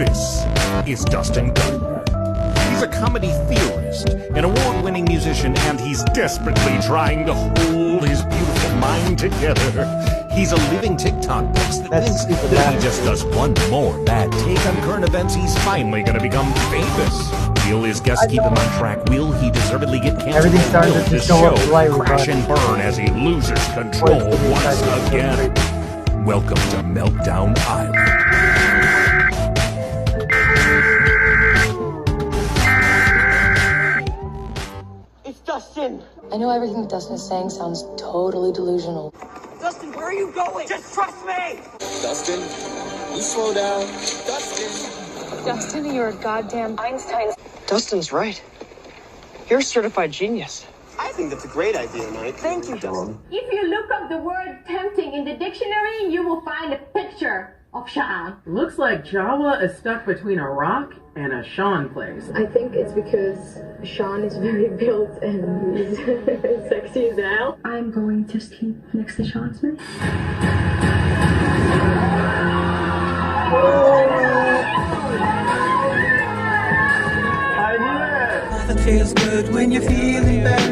This is Dustin Gardner. He's a comedy theorist, an award-winning musician, and he's desperately trying to hold his beautiful mind together. He's a living TikTok post that thinks that if he just does one more bad take on current events, he's finally going to become famous. Will his guests keep him on track? Will he deservedly get canceled? Everything started to This show show up slightly, crash and burn as he loses control once again. Welcome to Meltdown Island. It's Dustin! I know everything that Dustin is saying sounds totally delusional. Dustin, where are you going? Just trust me! Dustin, you slow down. Dustin. Dustin, you're a goddamn Einstein. Dustin's right. You're a certified genius. I think that's a great idea, Mike. Thank you, Dustin. If you look up the word tempting in the dictionary, you will find a picture of Sean. Looks like Jawa is stuck between a rock and a Sean place. I think it's because Sean is very built and he's sexy as hell. I'm going to sleep next to Sean Smith. Nothing feels good when you're feeling bad.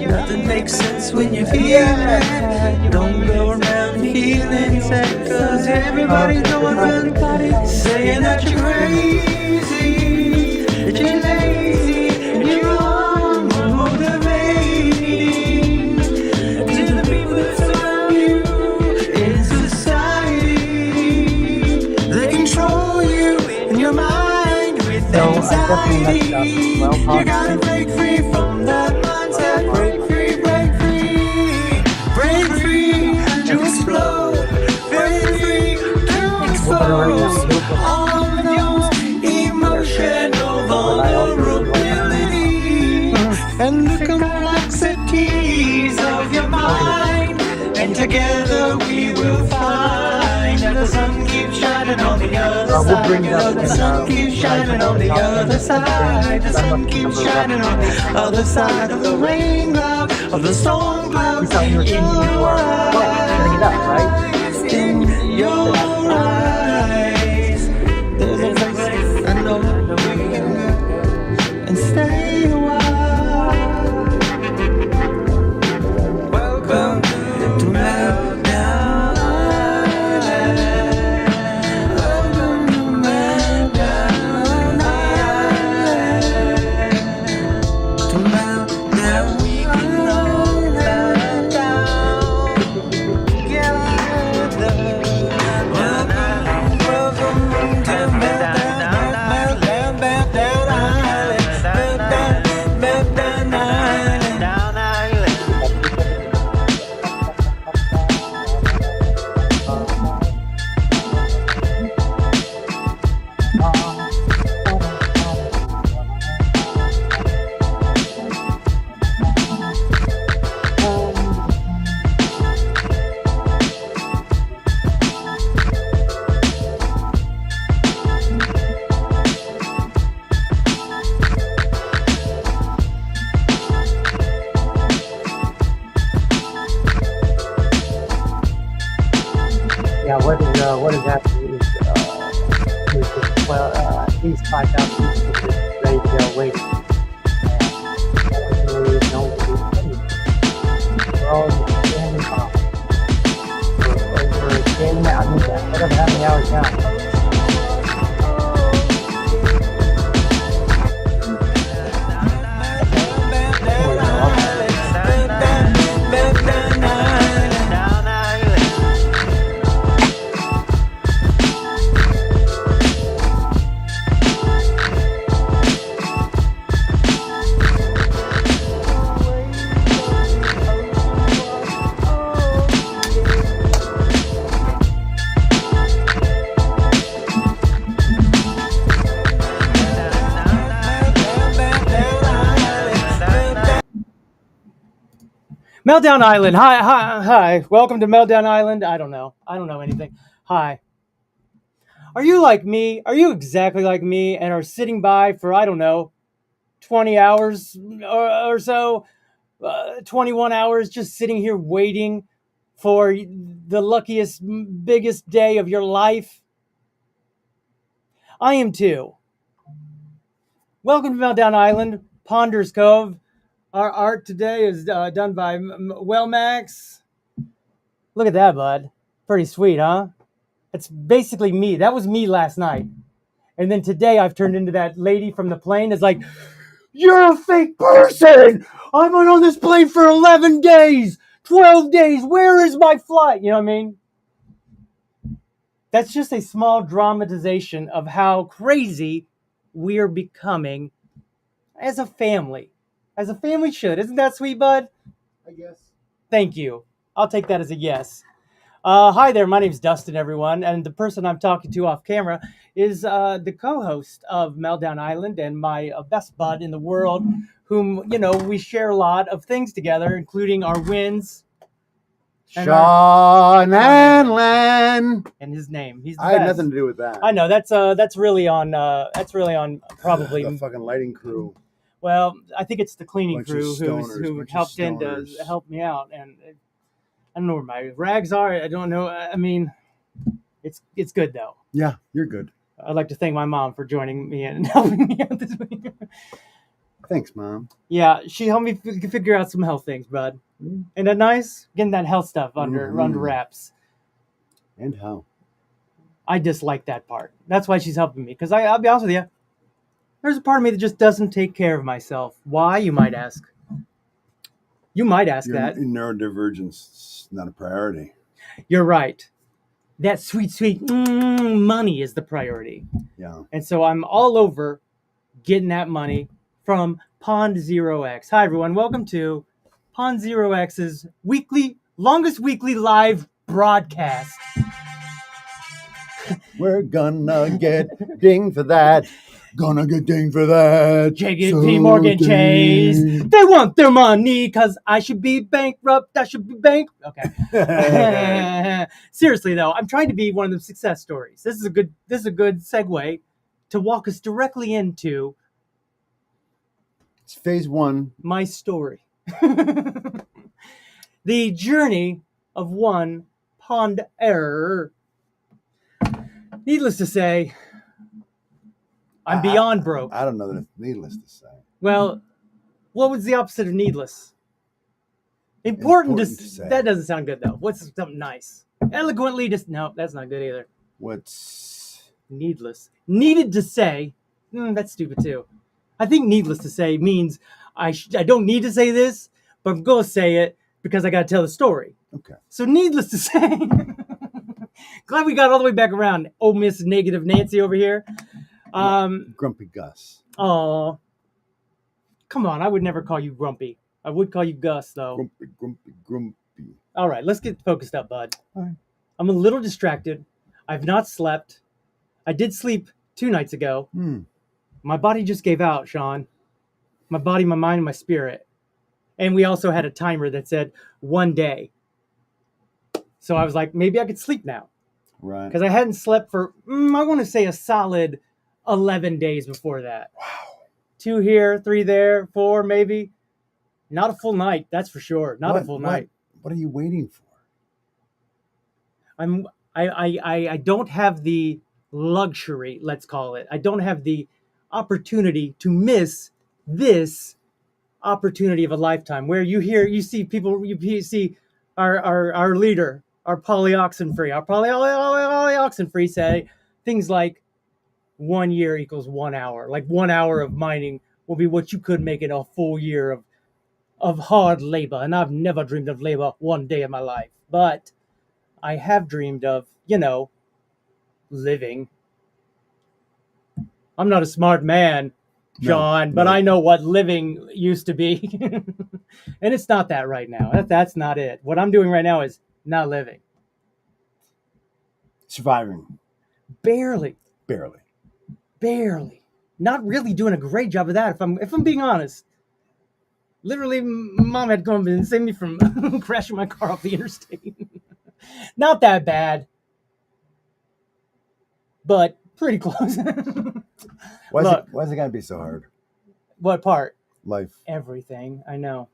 Nothing makes sense when you're feeling bad. Don't go around feeling sad, cause everybody's going around saying that you're crazy, that you're lazy, and you're unmotivating. To the people that surround you in society, they control you in your mind with anxiety. You gotta break free from that mindset. Break free, break free. Break free to explode. Break free to expose all of those emotional vulnerabilities and the complexities of your mind. And together we will find that the sun keeps shining on the other side. The sun keeps shining on the other side. The sun keeps shining on the other side of the rain cloud, of the storm cloud. In your eyes, in your eyes, there's a place I know we can go and stay a while. Welcome to Meltdown Island. Welcome to Meltdown Island. To Meltdown, we can all meltdown together. Welcome to Meltdown Island. Meltdown Island. Meltdown Island. Yeah, what is happening is there's just, at least 5,000 people just ready to go waiting. And unfortunately, no one can do anything. We're all standing off for 10 hours, whatever, how many hours now. Meltdown Island. Hi. Welcome to Meltdown Island. I don't know anything. Hi. Are you like me? Are you exactly like me and are sitting by for, 20 hours or so, 21 hours, just sitting here waiting for the luckiest, biggest day of your life? I am too. Welcome to Meltdown Island, Ponder's Cove. Our art today is done by Max. Look at that, bud. Pretty sweet, huh? It's basically me. That was me last night. And then today I've turned into that lady from the plane. It's like, you're a fake person. I've been on this plane for 11 days, 12 days. Where is my flight? You know what I mean? That's just a small dramatization of how crazy we're becoming as a family. As a family should. Isn't that sweet, bud? I guess. Thank you. I'll take that as a yes. Hi there, my name's Dustin, everyone, and the person I'm talking to off camera is the co-host of Meltdown Island and my best bud in the world, whom, we share a lot of things together, including our wins. Sean and Len. And his name. He's the I had best. nothing to do with that. I know, that's really on probably the fucking lighting crew. Well, I think it's the cleaning Bunch crew of stoners, who bunch of helped in to stoners. help me out, and I don't know where my rags are. I don't know. I mean, it's good though. Yeah, you're good. I'd like to thank my mom for joining me and helping me out this week. Thanks, Mom. Yeah, she helped me figure out some health things, bud. Ain't that nice? Getting that health stuff under wraps. And how? I dislike that part. That's why she's helping me. Because I'll be honest with you, there's a part of me that just doesn't take care of myself. Why, you might ask? You might ask that. Neurodivergence is not a priority. You're right. That sweet money is the priority. Yeah. And so I'm all over getting that money from Pond Zero X. Hi, everyone. Welcome to Pond Zero X's longest weekly live broadcast. We're gonna get dinged for that. Gonna get dinged for that. JP Morgan Chase. They want their money because I should be bankrupt. I should be Okay. Seriously though, I'm trying to be one of the success stories. This is a good segue to walk us directly into It's phase one. my story. The journey of one pond error. Needless to say, I'm beyond broke. I don't know that it's needless to say. Well, what was the opposite of needless? Important to say. That doesn't sound good though. What's something nice? Eloquently no, that's not good either. What's needless? Needed to say. That's stupid too. I think needless to say means I don't need to say this, but I'm gonna say it because I gotta tell the story. Okay. So needless to say, glad we got all the way back around. Oh, Miss Negative Nancy over here. Grumpy Gus. Oh, come on! I would never call you grumpy. I would call you Gus, though. Grumpy. All right, let's get focused up, bud. All right. I'm a little distracted. I've not slept. I did sleep 2 nights ago. My body just gave out, Sean. My body, my mind, and my spirit. And we also had a timer that said 1 day. So I was like, maybe I could sleep now. Right. Because I hadn't slept for, I want to say a solid 11 days before that. Wow. 2 here, 3 there, 4 maybe. Not a full night, that's for sure. Not a full night. What are you waiting for? I don't have the luxury, let's call it. I don't have the opportunity to miss this opportunity of a lifetime where you see people, you see our leader, our polyoxen-free say things like 1 year equals 1 hour. Like 1 hour of mining will be what you could make in a full year of hard labor. And I've never dreamed of labor 1 day in my life. But I have dreamed of, living. I'm not a smart man, John, but I know what living used to be. And it's not that right now. That's not it. What I'm doing right now is not living. Surviving. Barely. Not really doing a great job of that, if I'm being honest. Literally, Mom had come and saved me from crashing my car off the interstate. Not that bad. But pretty close. Why is it gotta be so hard? What part? Life. Everything. I know.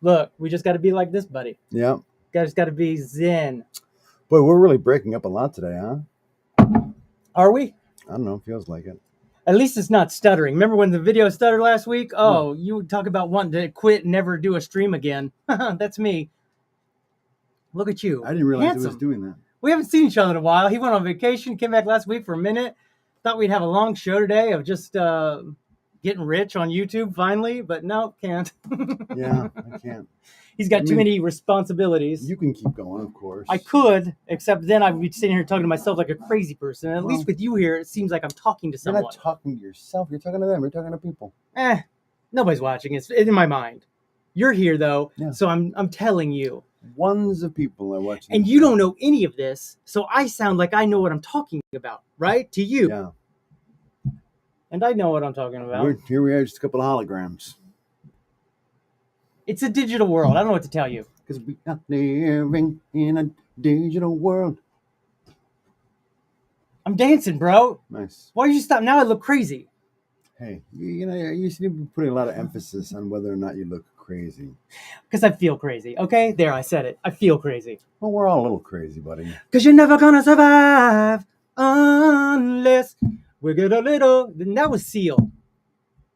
Look, we just got to be like this, buddy. Yeah. Just got to be zen. Boy, we're really breaking up a lot today, huh? Are we? I don't know. It feels like it. At least it's not stuttering. Remember when the video stuttered last week? Oh, you would talk about wanting to quit and never do a stream again. That's me. Look at you. I didn't realize Handsome. it was doing that. We haven't seen each other in a while. He went on vacation, came back last week for a minute. Thought we'd have a long show today of just getting rich on YouTube finally, but no, can't. Yeah, I can't. He's got too many responsibilities. You can keep going, of course. I could, except then I'd be sitting here talking to myself like a crazy person. And at least with you here, it seems like I'm talking to someone. You're not talking to yourself. You're talking to them. You're talking to people. Nobody's watching. It's in my mind. You're here though, Yeah. so I'm telling you. Ones of people are watching. And you don't know any of this, so I sound like I know what I'm talking about, right? To you. Yeah. And I know what I'm talking about. Here we are, just a couple of holograms. It's a digital world. I don't know what to tell you. Because we are living in a digital world. I'm dancing, bro. Nice. Why did you stop? Now I look crazy. Hey, you know, you seem to be putting a lot of emphasis on whether or not you look crazy. Because I feel crazy. Okay? There, I said it. I feel crazy. Well, we're all a little crazy, buddy. Because you're never gonna survive unless we get a little. Then that was Seal.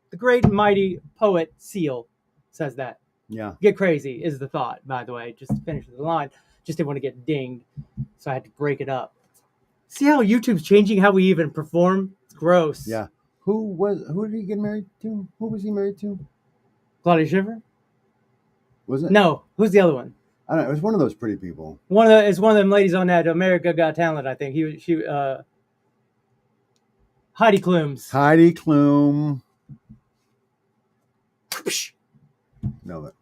The great and mighty poet Seal says that. Yeah. Get crazy is the thought, by the way. Just to finish the line. Just didn't want to get dinged. So I had to break it up. See how YouTube's changing how we even perform? It's gross. Yeah. Who did he get married to? Who was he married to? Claudia Schiffer? Was it? No. Who's the other one? I don't know. It was one of those pretty people. It's one of them ladies on that America Got Talent, I think. Heidi Klum's. Heidi Klum. Nailed it.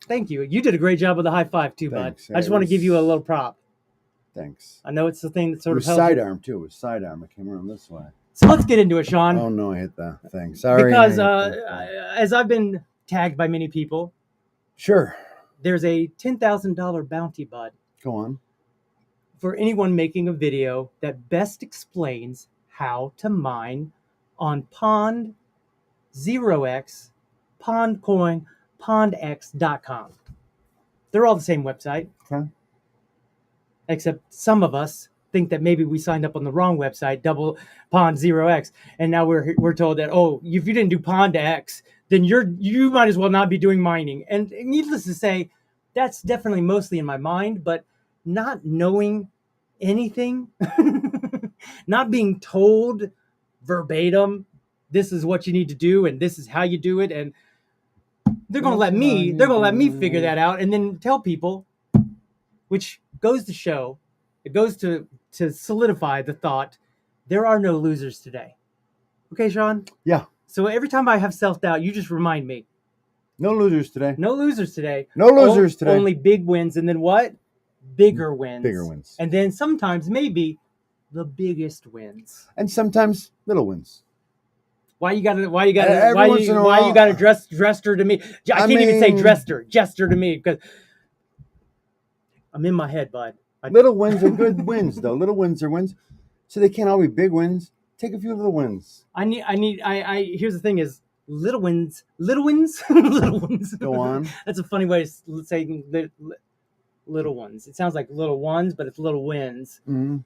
Thank you. You did a great job with the high five too, Thanks. bud. I just want to give you a little prop. Thanks. I know it's the thing that It sort was of helps. sidearm too. It was sidearm. I came around this way. So let's get into it, Sean. Oh no, I hit that thing. Sorry. Because as I've been tagged by many people, sure. There's a $10,000 bounty, bud. Go on. For anyone making a video that best explains how to mine on Pond 0x, Pondcoin, PondX.com. They're all the same website. Okay. Except some of us think that maybe we signed up on the wrong website, double Pond 0x, and now we're told that, oh, if you didn't do Pond X, then you might as well not be doing mining. And needless to say, that's definitely mostly in my mind, but not knowing anything, not being told verbatim, this is what you need to do and this is how you do it, and they're gonna let me figure that out and then tell people, which goes to show, it goes to solidify the thought, there are no losers today. Okay, Sean? Yeah. So every time I have self-doubt, you just remind me. No losers today. No losers today. No losers today. Only big wins, and then what? Bigger wins. Bigger wins. And then sometimes maybe the biggest wins. And sometimes little wins. Why you gotta jester to me? I can't even say jester to me because I'm in my head, bud. Little wins are good wins, though. Little wins are wins, so they can't all be big wins. Take a few little wins. Here's the thing: is little wins, little wins. Go on. That's a funny way to say little ones. It sounds like little ones, but it's little wins. Mm-hmm.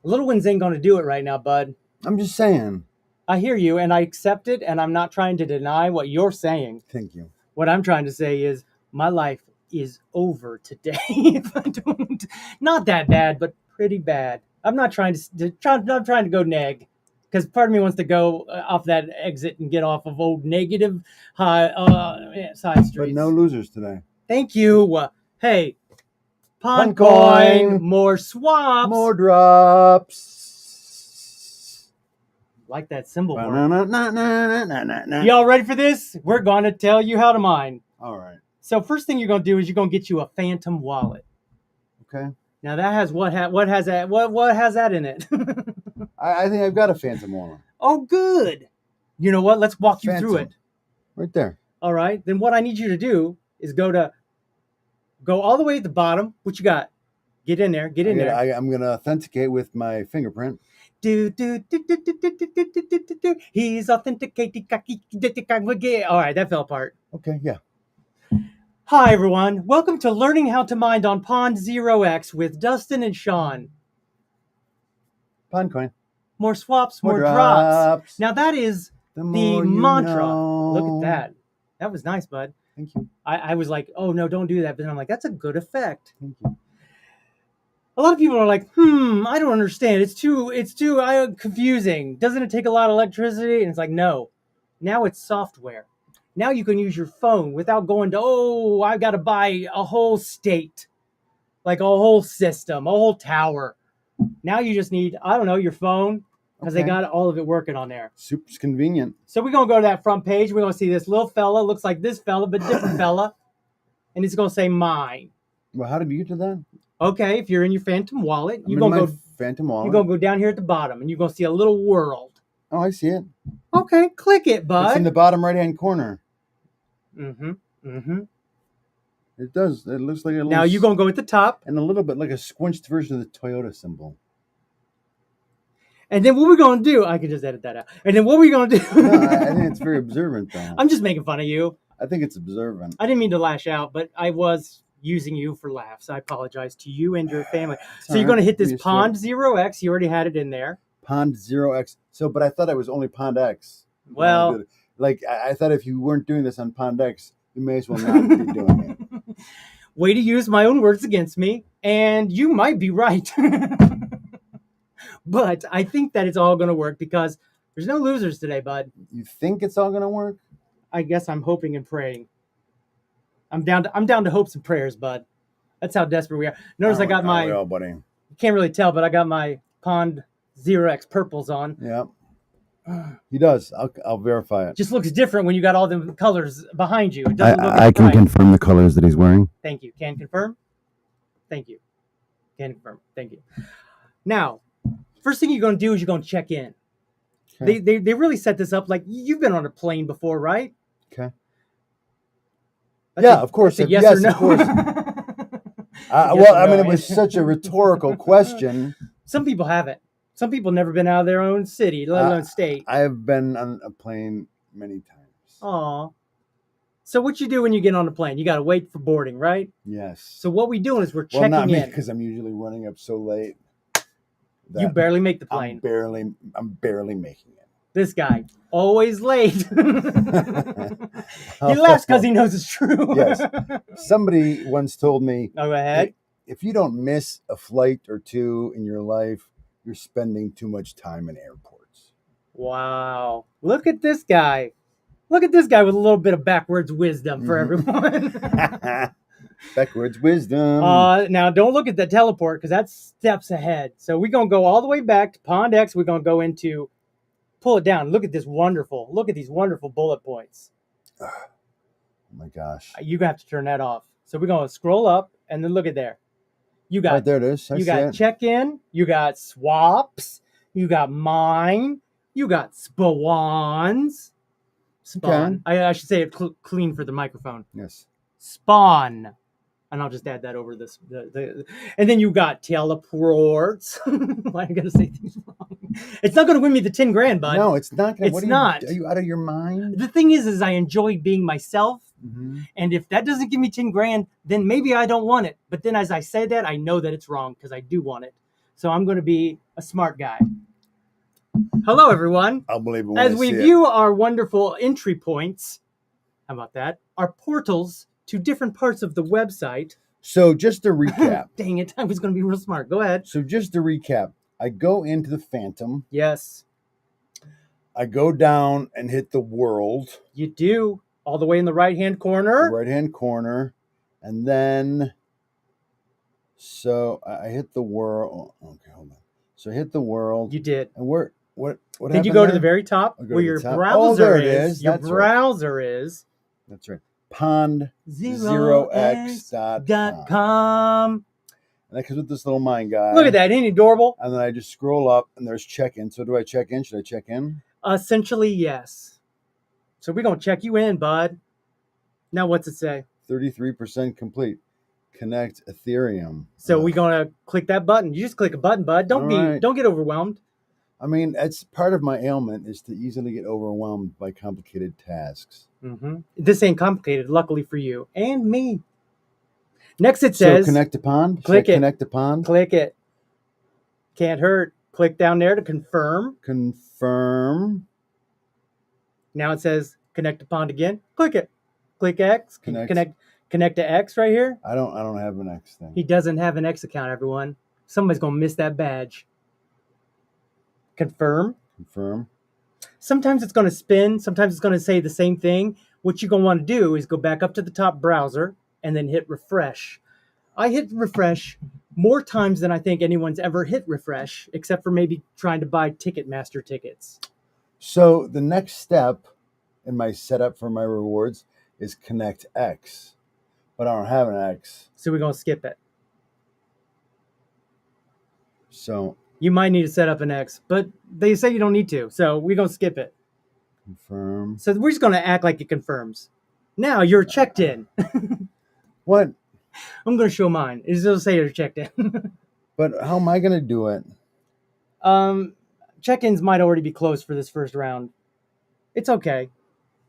Little wins ain't gonna do it right now, bud. I'm just saying. I hear you, and I accept it, and I'm not trying to deny what you're saying. Thank you. What I'm trying to say is my life is over today. If I don't, not that bad, but pretty bad. I'm not trying to go neg, because part of me wants to go off that exit and get off of old negative side streets. But no losers today. Thank you. Hey, Pondcoin, more swaps, more drops. Like that symbol. Y'all ready for this? We're going to tell you how to mine. All right. So first thing you're going to do is you're going to get you a phantom wallet. Okay. Now that has what has that in it? I think I've got a phantom wallet. Oh, good. You know what? Let's walk you through it. Right there. All right. Then what I need you to do is go all the way at the bottom. What you got? Get in there. Get in there. I'm going to authenticate with my fingerprint. He's authenticating. All right, that fell apart. Okay, yeah. Hi, everyone. Welcome to Learning How to Mine on Pond 0x with Dustin and Sean. Pondcoin. More swaps, more drops. Now that is the mantra. Look at that. That was nice, bud. Thank you. I was like, oh no, don't do that. But then I'm like, that's a good effect. Thank you. A lot of people are like, I don't understand. It's too confusing. Doesn't it take a lot of electricity? And it's like, no. Now it's software. Now you can use your phone without going to, I've got to buy a whole state, like a whole system, a whole tower. Now you just need, I don't know, your phone, because they got all of it working on there. Super convenient. So we're going to go to that front page. We're going to see this little fella, looks like this fella, but different fella. And it's going to say mine. Well, how did you get to that? Okay, if you're in your Phantom wallet, you're going to go Phantom wallet. You're going to go down here at the bottom, and you're going to see a little world. Oh, I see it. Okay, click it, bud. It's in the bottom right-hand corner. Mm-hmm. It does. It looks like a little... Now you're going to go at the top. And a little bit like a squinched version of the Toyota symbol. And then what we're going to do... I can just edit that out. And then what we're going to do... No, I think it's very observant, though. I'm just making fun of you. I think it's observant. I didn't mean to lash out, but I was using you for laughs. I apologize to you and your family. So you're going to hit this Pond 0x. You already had it in there. Pond 0x. So, but I thought it was only Pond X. Well... Like, I thought if you weren't doing this on Pond X, you may as well not be doing it. Way to use my own words against me, and you might be right. But I think that it's all going to work because there's no losers today, bud. You think it's all going to work? I guess I'm hoping and praying. I'm down to hopes and prayers, bud. That's how desperate we are. Notice I got my... Well, buddy. You can't really tell, but I got my Pond 0x purples on. Yeah. He does. I'll verify it. Just looks different when you got all the colors behind you. It doesn't look I can confirm the colors that he's wearing. Thank you. Can confirm? Thank you. Can confirm. Thank you. Now, first thing you're going to do is you're going to check in. Okay. They really set this up like you've been on a plane before, right? Okay. Of course. Yes or no? Of course. I mean, it was such a rhetorical question. Some people haven't. Some people never been out of their own city, let alone state. I have been on a plane many times. Aw. So what you do when you get on a plane? You got to wait for boarding, right? Yes. So what we doing is we're checking in. Well, not me, because I'm usually running up so late. You barely make the plane. I'm barely making it. This guy, always late. He laughs because he knows it's true. Yes. Somebody once told me, go ahead. If you don't miss a flight or two in your life, you're spending too much time in airports. Wow. Look at this guy. Look at this guy with a little bit of backwards wisdom for everyone. Backwards wisdom. Now, don't look at the teleport because that's steps ahead. So we're going to go all the way back to Pond X. We're going to go into, pull it down. Look at these wonderful bullet points. Oh, my gosh. You're going to have to turn that off. So we're going to scroll up and then look at there. You got there it is. You got check-in. You got swaps. You got mine. You got spawns. Spawn. Okay. I should say it clean for the microphone. Yes. Spawn. And I'll just add that over this. And then you got teleports. Why am I going to say things wrong? It's not going to win me the 10 grand, bud. No, it's not. It's not. Are you out of your mind? The thing is I enjoy being myself. Mm-hmm. And if that doesn't give me 10 grand, then maybe I don't want it. But then as I say that, I know that it's wrong because I do want it. So I'm going to be a smart guy. Hello, everyone. Unbelievable. As we view our wonderful entry points, how about that? Our portals to different parts of the website. So just to recap. Dang it. I was going to be real smart. Go ahead. So just to recap, I go into the Phantom. Yes. I go down and hit the world. You do. All the way in the right-hand corner. The right-hand corner. And then, so I hit the world. Okay, hold on. So I hit the world. You did. And what Then you go to the very top where your browser is. Your browser is. That's right. Pond0x.com. And that comes with this little mine guy. Look at that. Ain't he adorable? And then I just scroll up and there's check-in. So do I check in? Should I check in? Essentially, yes. So we're going to check you in, bud. Now, what's it say? 33% complete. Connect Ethereum. So we're going to click that button. You just click a button, bud. Don't get overwhelmed. I mean, that's part of my ailment is to easily get overwhelmed by complicated tasks. Mm-hmm. This ain't complicated, luckily for you and me. Next, it says... So connect to Pond? Click it. Connect to Pond? Click it. Can't hurt. Click down there to confirm. Confirm. Now it says connect to Pond again. Click it. Click X. Connect to X right here. I don't have an X thing. He doesn't have an X account, everyone. Somebody's gonna miss that badge. Confirm. Confirm. Sometimes it's gonna spin. Sometimes it's gonna say the same thing. What you're gonna want to do is go back up to the top browser and then hit refresh. I hit refresh more times than I think anyone's ever hit refresh, except for maybe trying to buy Ticketmaster tickets. So the next step in my setup for my rewards is connect X, but I don't have an X. So we're gonna skip it. So you might need to set up an X, but they say you don't need to, so we're gonna skip it. Confirm. So we're just gonna act like it confirms. Now you're checked in. What? I'm gonna show mine. It'll say you're checked in. But how am I gonna do it? Check-ins might already be closed for this first round. It's okay.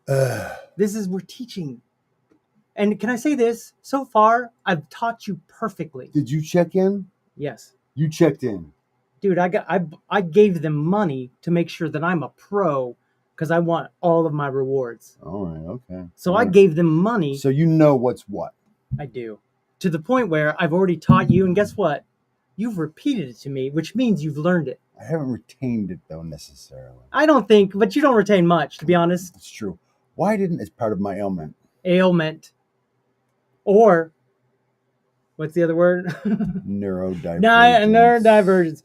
We're teaching. And can I say this? So far, I've taught you perfectly. Did you check in? Yes. You checked in. Dude, I gave them money to make sure that I'm a pro because I want all of my rewards. All right, okay. So I gave them money. So you know what's what. I do. To the point where I've already taught you, and guess what? You've repeated it to me, which means you've learned it. I haven't retained it, though, necessarily. I don't think, but you don't retain much, to be honest. It's true. Why didn't it's part of my ailment? Ailment. Or, what's the other word? Neurodivergence. Neurodivergence.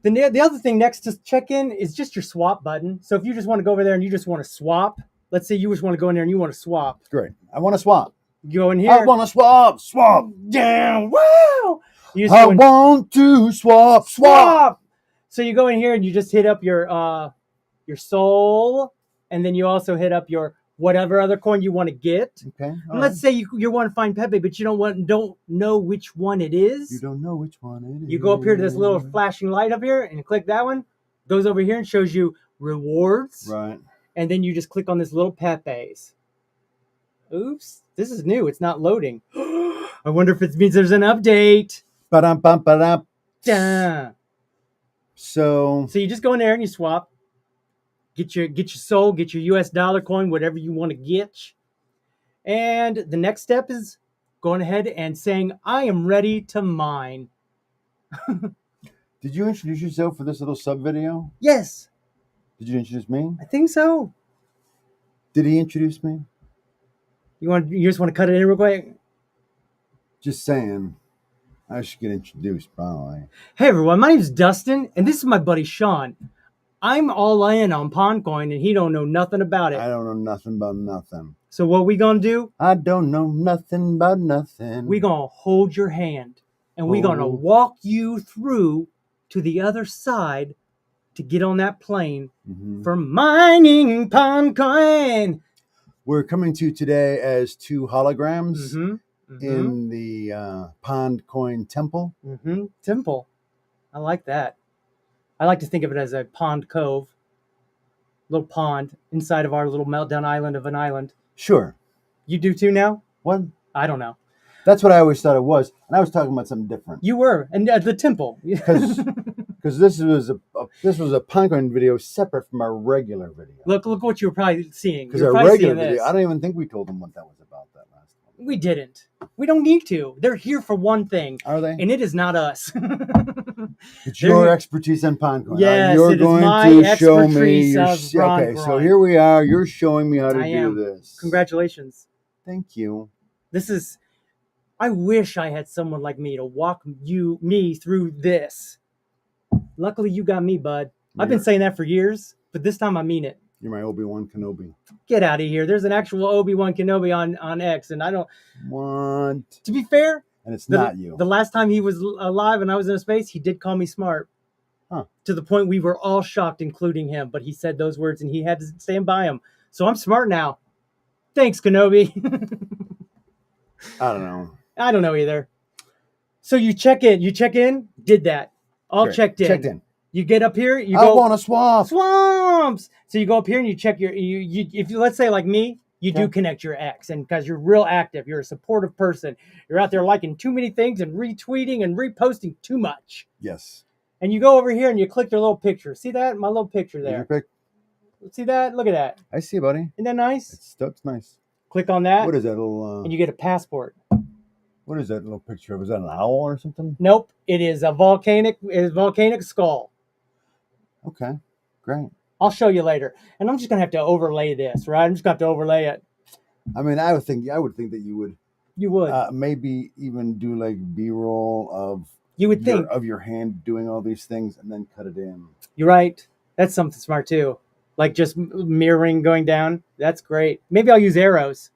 The other thing next to check-in is just your swap button. So if you just want to go over there and you just want to swap, let's say you just want to go in there and you want to swap. Great. I want to swap. You go in here. I want to swap. Swap. Damn. Wow. I want to swap. So you go in here and you just hit up your soul, and then you also hit up your whatever other coin you want to get. Okay. And let's say you want to find Pepe, but you don't know which one it is. You don't know which one it is. You go up here to this little flashing light up here and click that one. Goes over here and shows you rewards. Right. And then you just click on this little Pepe's. Oops, this is new. It's not loading. I wonder if it means there's an update. Ba-dum-bum-ba-dum. Duh. So you just go in there and you swap. Get your soul, get your US dollar coin, whatever you want to get. And the next step is going ahead and saying, I am ready to mine. Did you introduce yourself for this little sub video? Yes. Did you introduce me? I think so. Did he introduce me? You just want to cut it in real quick? Just saying. I should get introduced, probably. Hey everyone, my name's Dustin, and this is my buddy Sean. I'm all in on Pondcoin, and he don't know nothing about it. I don't know nothing about nothing. So what we gonna do? I don't know nothing about nothing. We gonna hold your hand, and we gonna walk you through to the other side to get on that plane for mining Pondcoin. We're coming to you today as two holograms in the Pondcoin temple. Temple. I like that. I like to think of it as a pond cove. Little pond inside of our little meltdown island of an island. Sure. You do too now? What? I don't know. That's what I always thought it was. And I was talking about something different. You were. And the temple. Because this was a Pondcoin video separate from our regular video. Look what you were probably seeing. Because our regular video, I don't even think we told them what that was about that last one. We didn't. We don't need to. They're here for one thing. Are they? And it is not us. It's your expertise on Pondcoin. Yes, you're it going is my to show me your, okay, so here we are. You're showing me how to do this. Congratulations. Thank you. I wish I had someone like me to walk me through this. Luckily, you got me, bud. I've been saying that for years, but this time I mean it. You're my Obi-Wan Kenobi. Get out of here. There's an actual Obi-Wan Kenobi on X, and I don't want. To be fair, and it's not you. The last time he was alive and I was in space, he did call me smart. Huh. To the point we were all shocked, including him, but he said those words and he had to stand by him. So I'm smart now. Thanks, Kenobi. I don't know. I don't know either. So you check in, did that. All checked in. Checked in. You get up here, you I go. want to swamp. Swamps. So you go up here and you check if you, let's say like me, you do connect your X, and because you're real active, you're a supportive person. You're out there liking too many things and retweeting and reposting too much. Yes. And you go over here and you click their little picture. See that? My little picture Here's your there. pic. See that? Look at that. I see, buddy. Isn't that nice? It's nice. Click on that. What is that little? And you get a passport. What is that little picture of? Is that an owl or something? Nope. It is a volcanic skull. Okay, great. I'll show you later. And I'm just gonna have to overlay this, right? I'm just gonna have to overlay it. I mean, I would think that you would. You would. Maybe even do like B-roll of. You would think of your hand doing all these things and then cut it in. You're right. That's something smart too. Like just mirroring going down. That's great. Maybe I'll use arrows.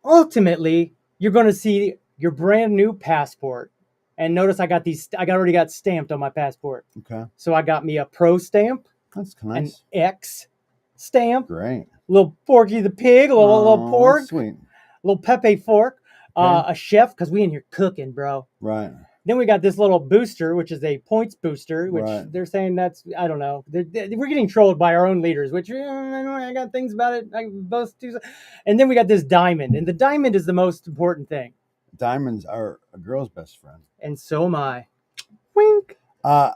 Ultimately, you're going to see your brand new passport. And notice I already got stamped on my passport. Okay. So I got me a pro stamp. That's nice. An X stamp. Great. Little Porky the pig, a little pork. Sweet. Little Pepe fork. Okay. A chef, because we in here cooking, bro. Right. Then we got this little booster, which is a points booster, which Right. they're saying that's, I don't know. We're getting trolled by our own leaders, which I got things about it. Both do. And then we got this diamond. And the diamond is the most important thing. Diamonds are a girl's best friend. And so am I. Wink.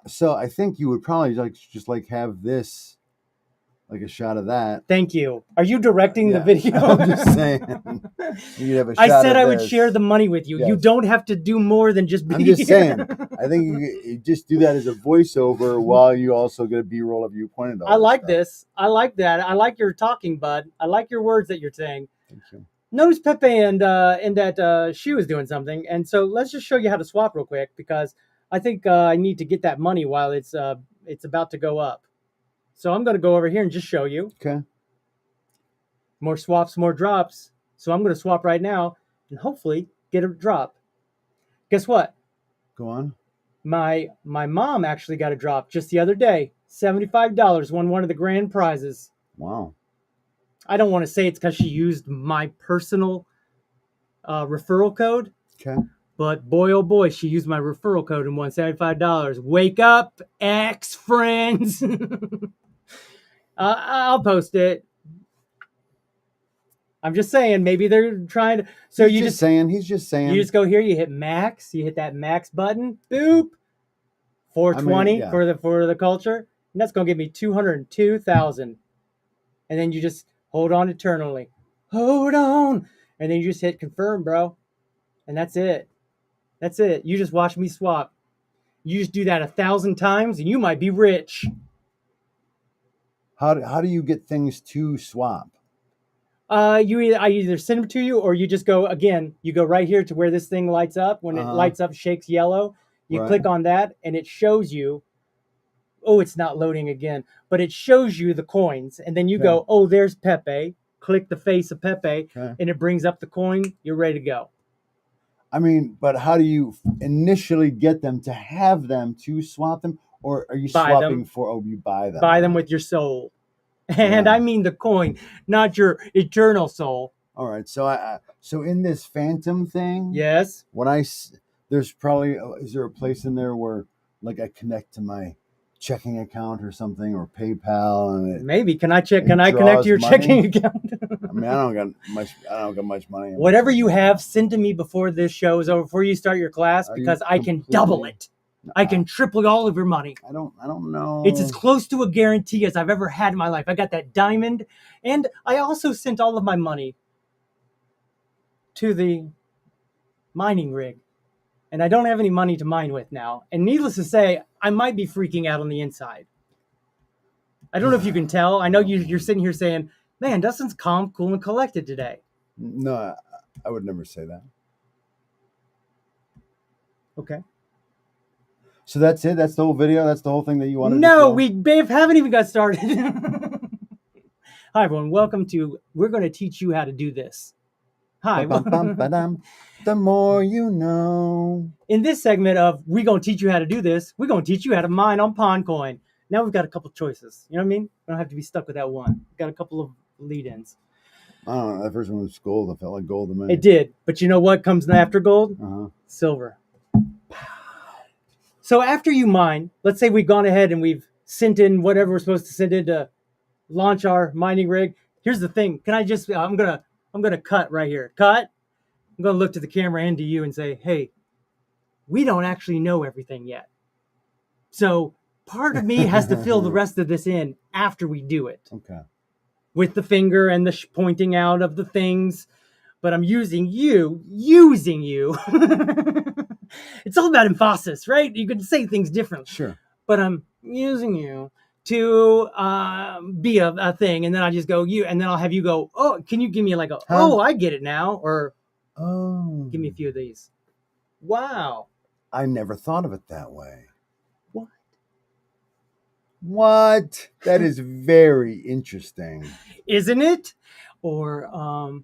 So I think you would probably just have this, like a shot of that. Thank you. Are you directing the video? I'm just saying. You'd have a shot I said of I would this. share the money with you. Yes. You don't have to do more than just be I'm just here. saying. I think you just do that as a voiceover while you also get a B-roll of you pointed out. I like this. I like that. I like your talking, bud. I like your words that you're saying. Thank you. Notice Pepe and that she was doing something. And so let's just show you how to swap real quick, because I think I need to get that money while it's about to go up. So I'm going to go over here and just show you. Okay. More swaps, more drops. So I'm going to swap right now and hopefully get a drop. Guess what? Go on. My mom actually got a drop just the other day. $75, won one of the grand prizes. Wow. I don't want to say it's because she used my personal referral code. Okay. But boy, oh boy, she used my referral code and won $75. Wake up, ex-friends. I'll post it. I'm just saying, maybe they're trying to. So He's just saying. You just go here, you hit max, you hit that max button, boop. 420 for the culture. And that's gonna give me 202,000. And then you just hold on eternally. Hold on. And then you just hit confirm, bro. And that's it. That's it. You just watch me swap. You just do that 1,000 times and you might be rich. How do you get things to swap? I either send them to you, or you just go, again, you go right here to where this thing lights up. When it lights up, shakes yellow. You click on that and it shows you, oh, it's not loading again, but it shows you the coins. And then you go, oh, there's Pepe. Click the face of Pepe and it brings up the coin. You're ready to go. I mean, but how do you initially get them to have them to swap them? Or are you swapping you buy them? Buy them with your soul. And I mean the coin, not your eternal soul. All right. So so in this phantom thing. Yes. There's probably, is there a place in there where like I connect to my checking account or something, or PayPal, and maybe can I connect to your checking account? I mean, I don't got much money. Whatever you have, send to me before this show is over, before you start your class, because I can double it. I can triple all of your money. I don't know. It's as close to a guarantee as I've ever had in my life. I got that diamond, and I also sent all of my money to the mining rig. And I don't have any money to mine with now. And needless to say, I might be freaking out on the inside. I don't know if you can tell. I know you're sitting here saying, man, Dustin's calm, cool, and collected today. No, I would never say that. Okay. So that's it? That's the whole video? That's the whole thing that you wanted to No, film? we haven't even got started. Hi, everyone. Welcome to, we're going to teach you how to do this. Hi. The more you know. In this segment of we're going to teach you how to do this, we're going to teach you how to mine on PondCoin. Now we've got a couple choices. You know what I mean? We don't have to be stuck with that one. We've got a couple of lead-ins. I don't know. That first one was gold. I felt like gold to me. It did. But you know what comes after gold? Silver. So after you mine, let's say we've gone ahead and we've sent in whatever we're supposed to send in to launch our mining rig. Here's the thing. Can I just, I'm gonna cut right here. Cut. I'm going to look to the camera and to you and say, hey, we don't actually know everything yet. So part of me has to fill the rest of this in after we do it. Okay. With the finger and the pointing out of the things. But I'm using you. It's all about emphasis, right? You can say things differently. Sure. But I'm using you to be a thing. And then I just go, you. And then I'll have you go, oh, can you give me like a, oh, I get it now. Or, oh, give me a few of these. Wow. I never thought of it that way. What? What? That is very interesting. Isn't it? Or,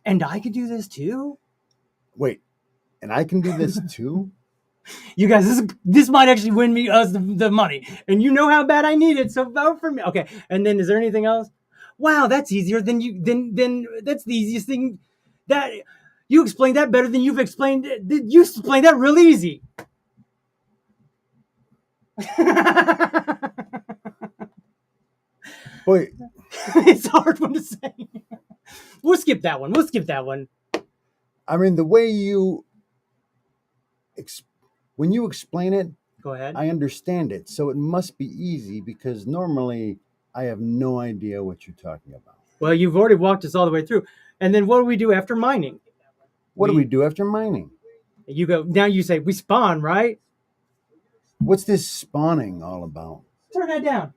and I can do this too? Wait, and I can do this too? You guys, this might actually win me the money. And you know how bad I need it, so vote for me. Okay, and then is there anything else? Wow, that's easier than that's the easiest thing. That you explained that better than you've explained. You explained that real easy. Wait. It's a hard one to say. We'll skip that one. I mean, the way you when you explain it, go ahead. I understand it. So it must be easy because normally I have no idea what you're talking about. Well, you've already walked us all the way through. And then what do we do after mining? What do we do after mining? You go, now you say, we spawn, right? What's this spawning all about? Turn that down.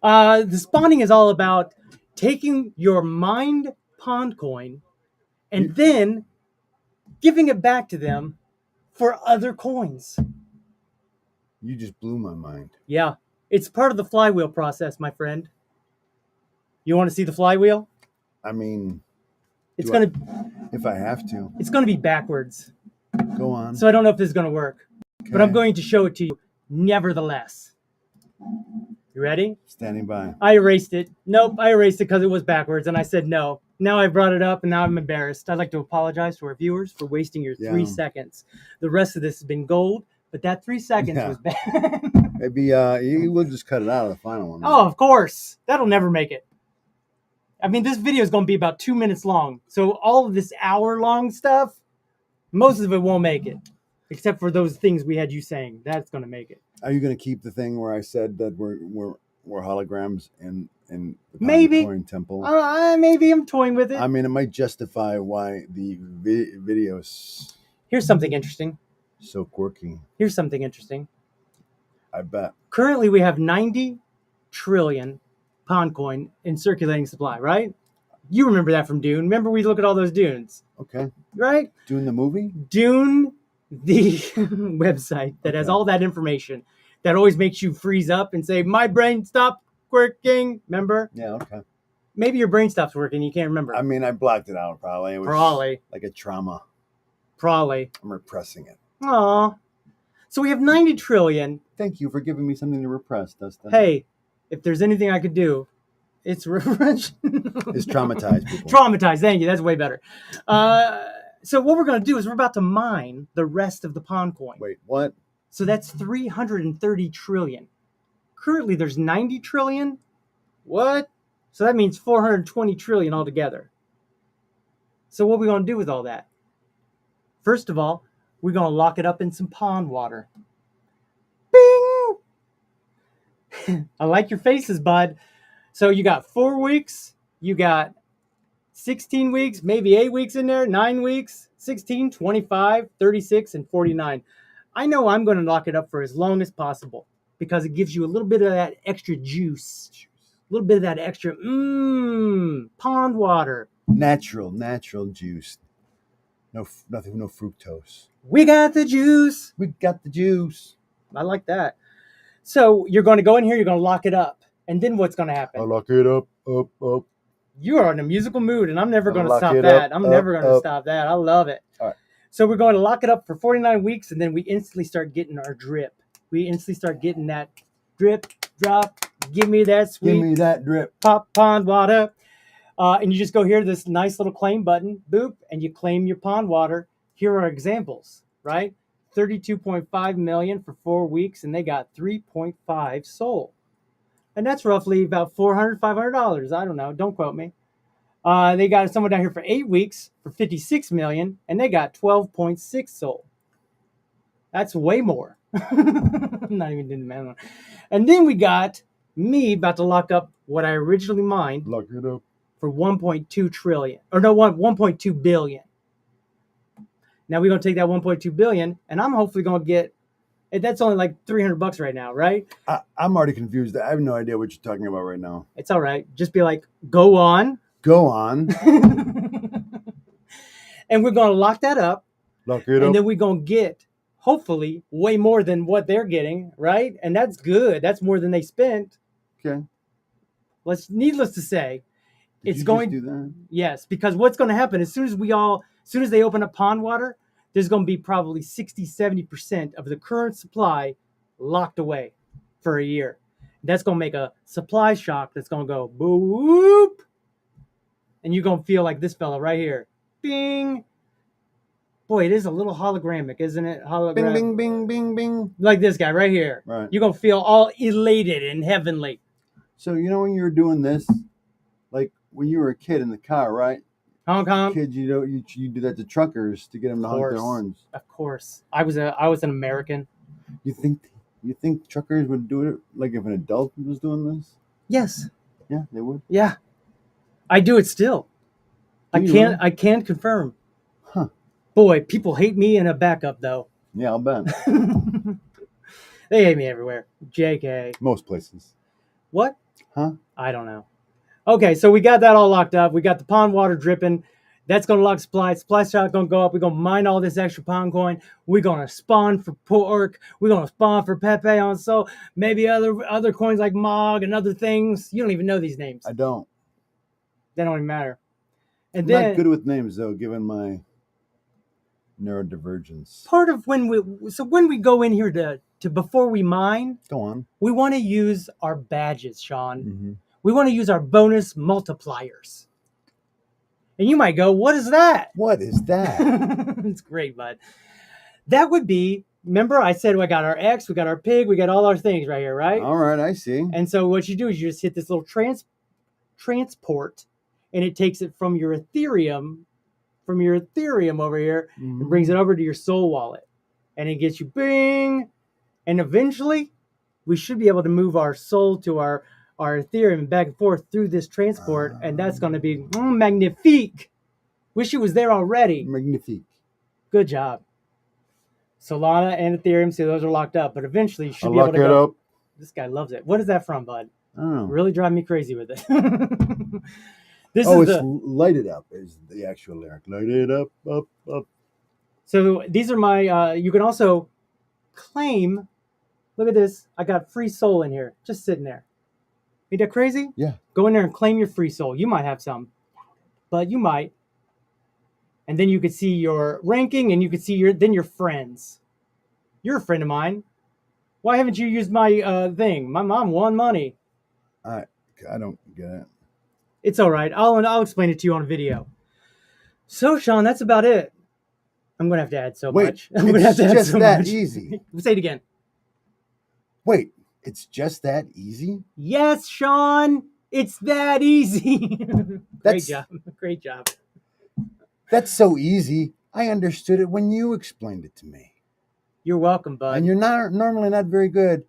The spawning is all about taking your mined pond coin and then giving it back to them for other coins. You just blew my mind. Yeah, it's part of the flywheel process, my friend. You want to see the flywheel? I mean, if I have to. It's going to be backwards. Go on. So I don't know if this is going to work, but I'm going to show it to you nevertheless. You ready? Standing by. I erased it. Nope, I erased it because it was backwards, and I said no. Now I brought it up, and now I'm embarrassed. I'd like to apologize to our viewers for wasting your 3 seconds. The rest of this has been gold, but that 3 seconds was bad. Maybe you will just cut it out of the final one. Oh, of course. That'll never make it. I mean, this video is going to be about 2 minutes long, so all of this hour-long stuff, most of it won't make it, except for those things we had you saying. That's going to make it. Are you going to keep the thing where I said that we're holograms in the maybe coin temple? Maybe I'm toying with it. I mean, it might justify why the videos. Here's something interesting. So quirky. Here's something interesting. I bet. Currently, we have 90 trillion pond coin in circulating supply, right? You remember that from Dune. Remember we look at all those dunes. Okay. Right? Dune the movie? Dune, the website that has all that information that always makes you freeze up and say, my brain stopped working. Remember? Yeah, okay. Maybe your brain stops working. You can't remember. I mean, I blacked it out probably. It was probably. Like a trauma. Probably. I'm repressing it. Aw. So we have 90 trillion. Thank you for giving me something to repress, Dustin. Hey, if there's anything I could do, it's refresh. It's traumatize people. Traumatize. Thank you. That's way better. So what we're going to do is we're about to mine the rest of the pond coin. Wait, what? So that's 330 trillion. Currently, there's 90 trillion. What? So that means 420 trillion altogether. So what are we going to do with all that? First of all, we're going to lock it up in some pond water. Bing! I like your faces, bud. So you got 4 weeks. You got 16 weeks, maybe 8 weeks in there, 9 weeks, 16, 25, 36, and 49. I know I'm going to lock it up for as long as possible because it gives you a little bit of that extra juice. A little bit of that extra, pond water. Natural juice. No fructose. We got the juice. We got the juice. I like that. So you're going to go in here, you're going to lock it up. And then what's going to happen? I'll lock it up. You are in a musical mood, and I'm never going to stop that. I'm never going to stop that. I love it. All right. So we're going to lock it up for 49 weeks, and then we instantly start getting our drip. We instantly start getting that drip, drop, give me that sweet. Give me that drip. Pop pond water. And you just go here, this nice little claim button, boop, and you claim your pond water. Here are examples, right? 32.5 million for 4 weeks, and they got 3.5 sold. And that's roughly about $400, $500. I don't know. Don't quote me. They got someone down here for 8 weeks for 56 million, and they got 12.6 sold. That's way more. I'm not even doing the math. And then we got me about to lock up what I originally mined Lock it up. for 1.2 trillion. Or no, 1.2 billion. Now we're going to take that 1.2 billion, and I'm hopefully going to get, and that's only like $300 right now, right? I'm already confused. I have no idea what you're talking about right now. It's all right. Just be like, go on. Go on. And we're going to lock that up. Lock it up. And then we're going to get, hopefully, way more than what they're getting, right? And that's good. That's more than they spent. Okay. Needless to say, Did you just do that? Yes, because what's going to happen as soon as they open up pond water, there's going to be probably 60-70% of the current supply locked away for a year. That's going to make a supply shock that's going to go boop, and you're going to feel like this fella right here. Bing. Boy, it is a little hologramic, isn't it? Bing, bing, bing, bing, bing. Like this guy right here. Right. You're going to feel all elated and heavenly. So, you know, when you were doing this, like when you were a kid in the car, right? Honk honk. Kids, you know, you do that to truckers to get them to honk their horns. Of course. I was an American. You think truckers would do it like if an adult was doing this? Yes. Yeah, they would. Yeah. I do it still. I can't confirm. Huh. Boy, people hate me in a backup though. Yeah, I'll bet. They hate me everywhere. JK. Most places. What? Huh? I don't know. Okay, so we got that all locked up. We got the pond water dripping. That's going to lock supply. Supply shot going to go up. We're going to mine all this extra pond coin. We're going to spawn for pork. We're going to spawn for Pepe on so maybe other coins like Mog and other things. You don't even know these names. I don't. They don't even matter. And I'm then not good with names though, given my neurodivergence. part of when we go in here to before we mine, Go on. we want to use our badges, Sean. Mm-hmm. We want to use our bonus multipliers. And you might go, what is that? What is that? It's great, bud. That would be, remember I said we got our X, we got our pig, we got all our things right here, right? All right, I see. And so what you do is you just hit this little transport, and it takes it from your Ethereum over here, and brings it over to your Soul wallet. And it gets you bing. And eventually, we should be able to move our Soul to our Ethereum back and forth through this transport, and that's going to be magnifique. Wish it was there already. Magnifique. Good job. Solana and Ethereum, see those are locked up, but eventually you should I'll be able lock to it go. up. This guy loves it. What is that from, bud? I don't know. Really drive me crazy with it. Light it up is the actual lyric. Light it up, up, up. So these are my, you can also claim, look at this. I got free Soul in here, just sitting there. Ain't that crazy? Yeah. Go in there and claim your free Soul. You might have some, but you might. And then you could see your ranking, and you could see your friends. You're a friend of mine. Why haven't you used my thing? My mom won money. I don't get it. It's all right. I'll explain it to you on video. So, Sean, that's about it. I'm gonna have to add so much. I'm gonna have to add just so that much. easy. Say it again. Wait, it's just that easy? Yes, Sean. It's that easy. Great job. Great job. That's so easy. I understood it when you explained it to me. You're welcome, bud. And you're normally not very good.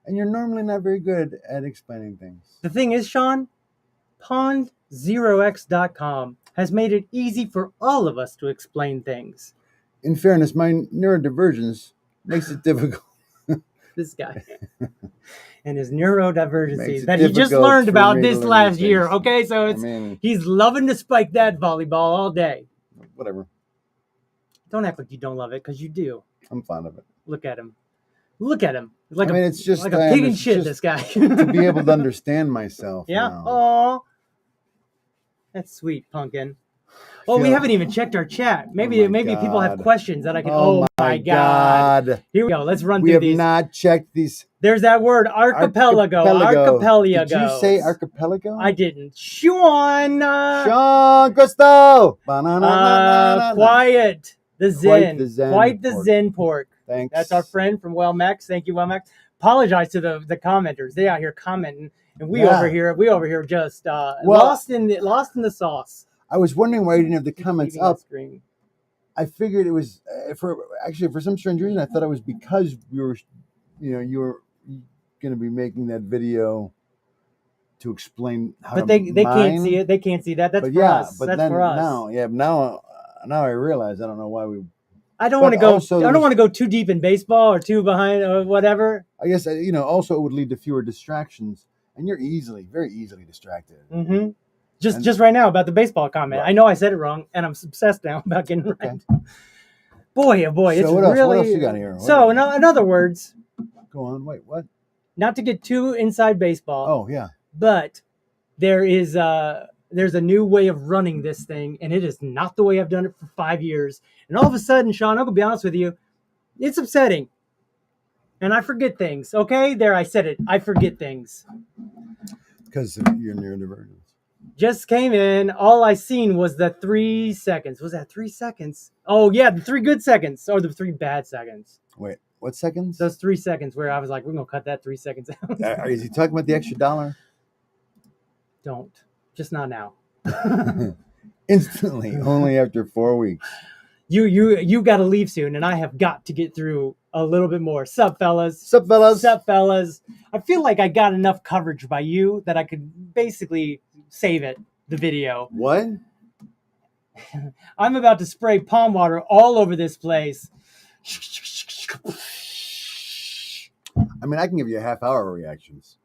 And you're normally not very good at explaining things. The thing is, Sean, Pond0x.com has made it easy for all of us to explain things. In fairness, my neurodivergence makes it difficult. This guy and his neurodivergencies it that he just difficult learned for about me to this learn last these year. things. Okay, so he's loving to spike that volleyball all day. Whatever. Don't act like you don't love it, because you do. I'm fond of it. Look at him. Look at him. Like it's just like a pig in shit, this guy. to be able to understand myself. Yeah. Now. Oh, that's sweet, pumpkin. Oh, we haven't even checked our chat. Maybe people have questions that I can. Oh my God. Here we go. Let's run through these. We have not checked these. There's that word, archipelago. Archipelago. Did you say archipelago? I didn't. Sean Gusto. Quiet. The Zen. Quite the Zen pork. Thanks. That's our friend from Wellmax. Thank you, Wellmax. Apologize to the commenters. They out here commenting, and we over here just lost in the sauce. I was wondering why you didn't have the comments up. Screen. I figured it was for some strange reason. I thought it was because we were you were going to be making that video to explain how. But to they mine. can't see it. They can't see that. That's But for yeah, us. but That's then for us. now I realize I don't know why we. I don't But want to go. also I there don't was- want to go too deep in baseball or too behind or whatever. I guess also it would lead to fewer distractions, and you're very easily distracted. Mm-hmm. Just right now about the baseball comment. Right. I know I said it wrong, and I'm obsessed now about getting it right. Boy, oh boy, So it's what else? really. What else you got here? So in other words, Go on. Wait, what? not to get too inside baseball. Oh yeah. But there's a new way of running this thing, and it is not the way I've done it for 5 years. And all of a sudden, Sean, I'm gonna be honest with you, it's upsetting. And I forget things. Okay, there, I said it. I forget things. Because you're neurodivergent. Just came in. All I seen was the 3 seconds. Was that 3 seconds? Oh yeah, the 3 good seconds or the 3 bad seconds. Wait, what seconds? Those 3 seconds where I was like, we're gonna cut that 3 seconds out. Is he talking about the extra $1? Don't. Just not now. Instantly, only after 4 weeks. You got to leave soon, and I have got to get through a little bit more. Sup, fellas? Sup, fellas? Sup, fellas? I feel like I got enough coverage by you that I could basically save it, the video. What? I'm about to spray palm water all over this place. I mean, I can give you a half-hour reactions.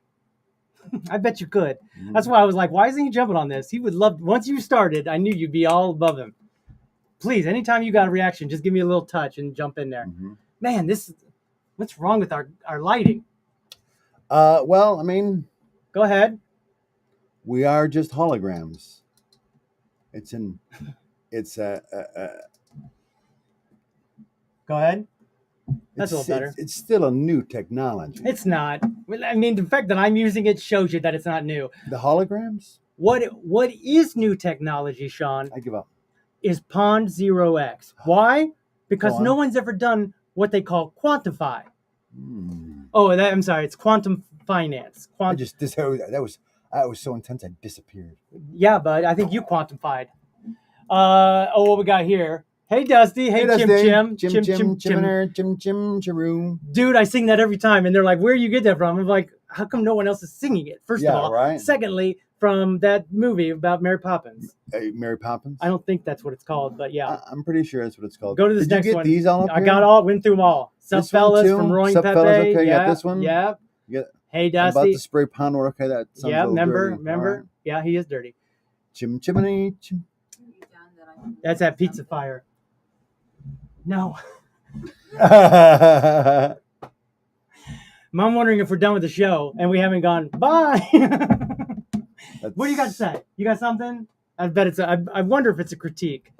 I bet you could. That's why I was like, why isn't he jumping on this? He would love, once you started, I knew you'd be all above him. Please, anytime you got a reaction, just give me a little touch and jump in there. Man, what's wrong with our lighting? Well, I mean, go ahead. We are just holograms. Go ahead. That's a little better. It's still a new technology. It's not. I mean, the fact that I'm using it shows you that it's not new. The holograms? What is new technology, Sean? I give up. Is Pond 0x. Why? Because no one's ever done what they call quantify. Oh, I'm sorry. It's quantum finance. That was so intense. I disappeared. Yeah, bud. I think you quantified. What we got here? Hey, Dusty. Hey, Chim. Dude, I sing that every time, and they're like, "Where you get that from?" I'm like, "How come no one else is singing it?" First of all, right. Secondly, from that movie about Mary Poppins. Mary Poppins? I don't think that's what it's called, but yeah. I'm pretty sure that's what it's called. Go to this Did next you get one. These all up I here? went through them all. Sup, This one fellas, too? from Roy and Sup, Pepe. fellas, okay, you yeah, got this one? Yeah. Hey, I'm Dusty. about to spray pond water. Okay, that sounds a little dirty. Remember? Right. Yeah, he is dirty. Chimney. That's that pizza fire. No. I'm wondering if we're done with the show and we haven't gone, bye. What do you got to say? You got something? I bet it's I wonder if it's a critique.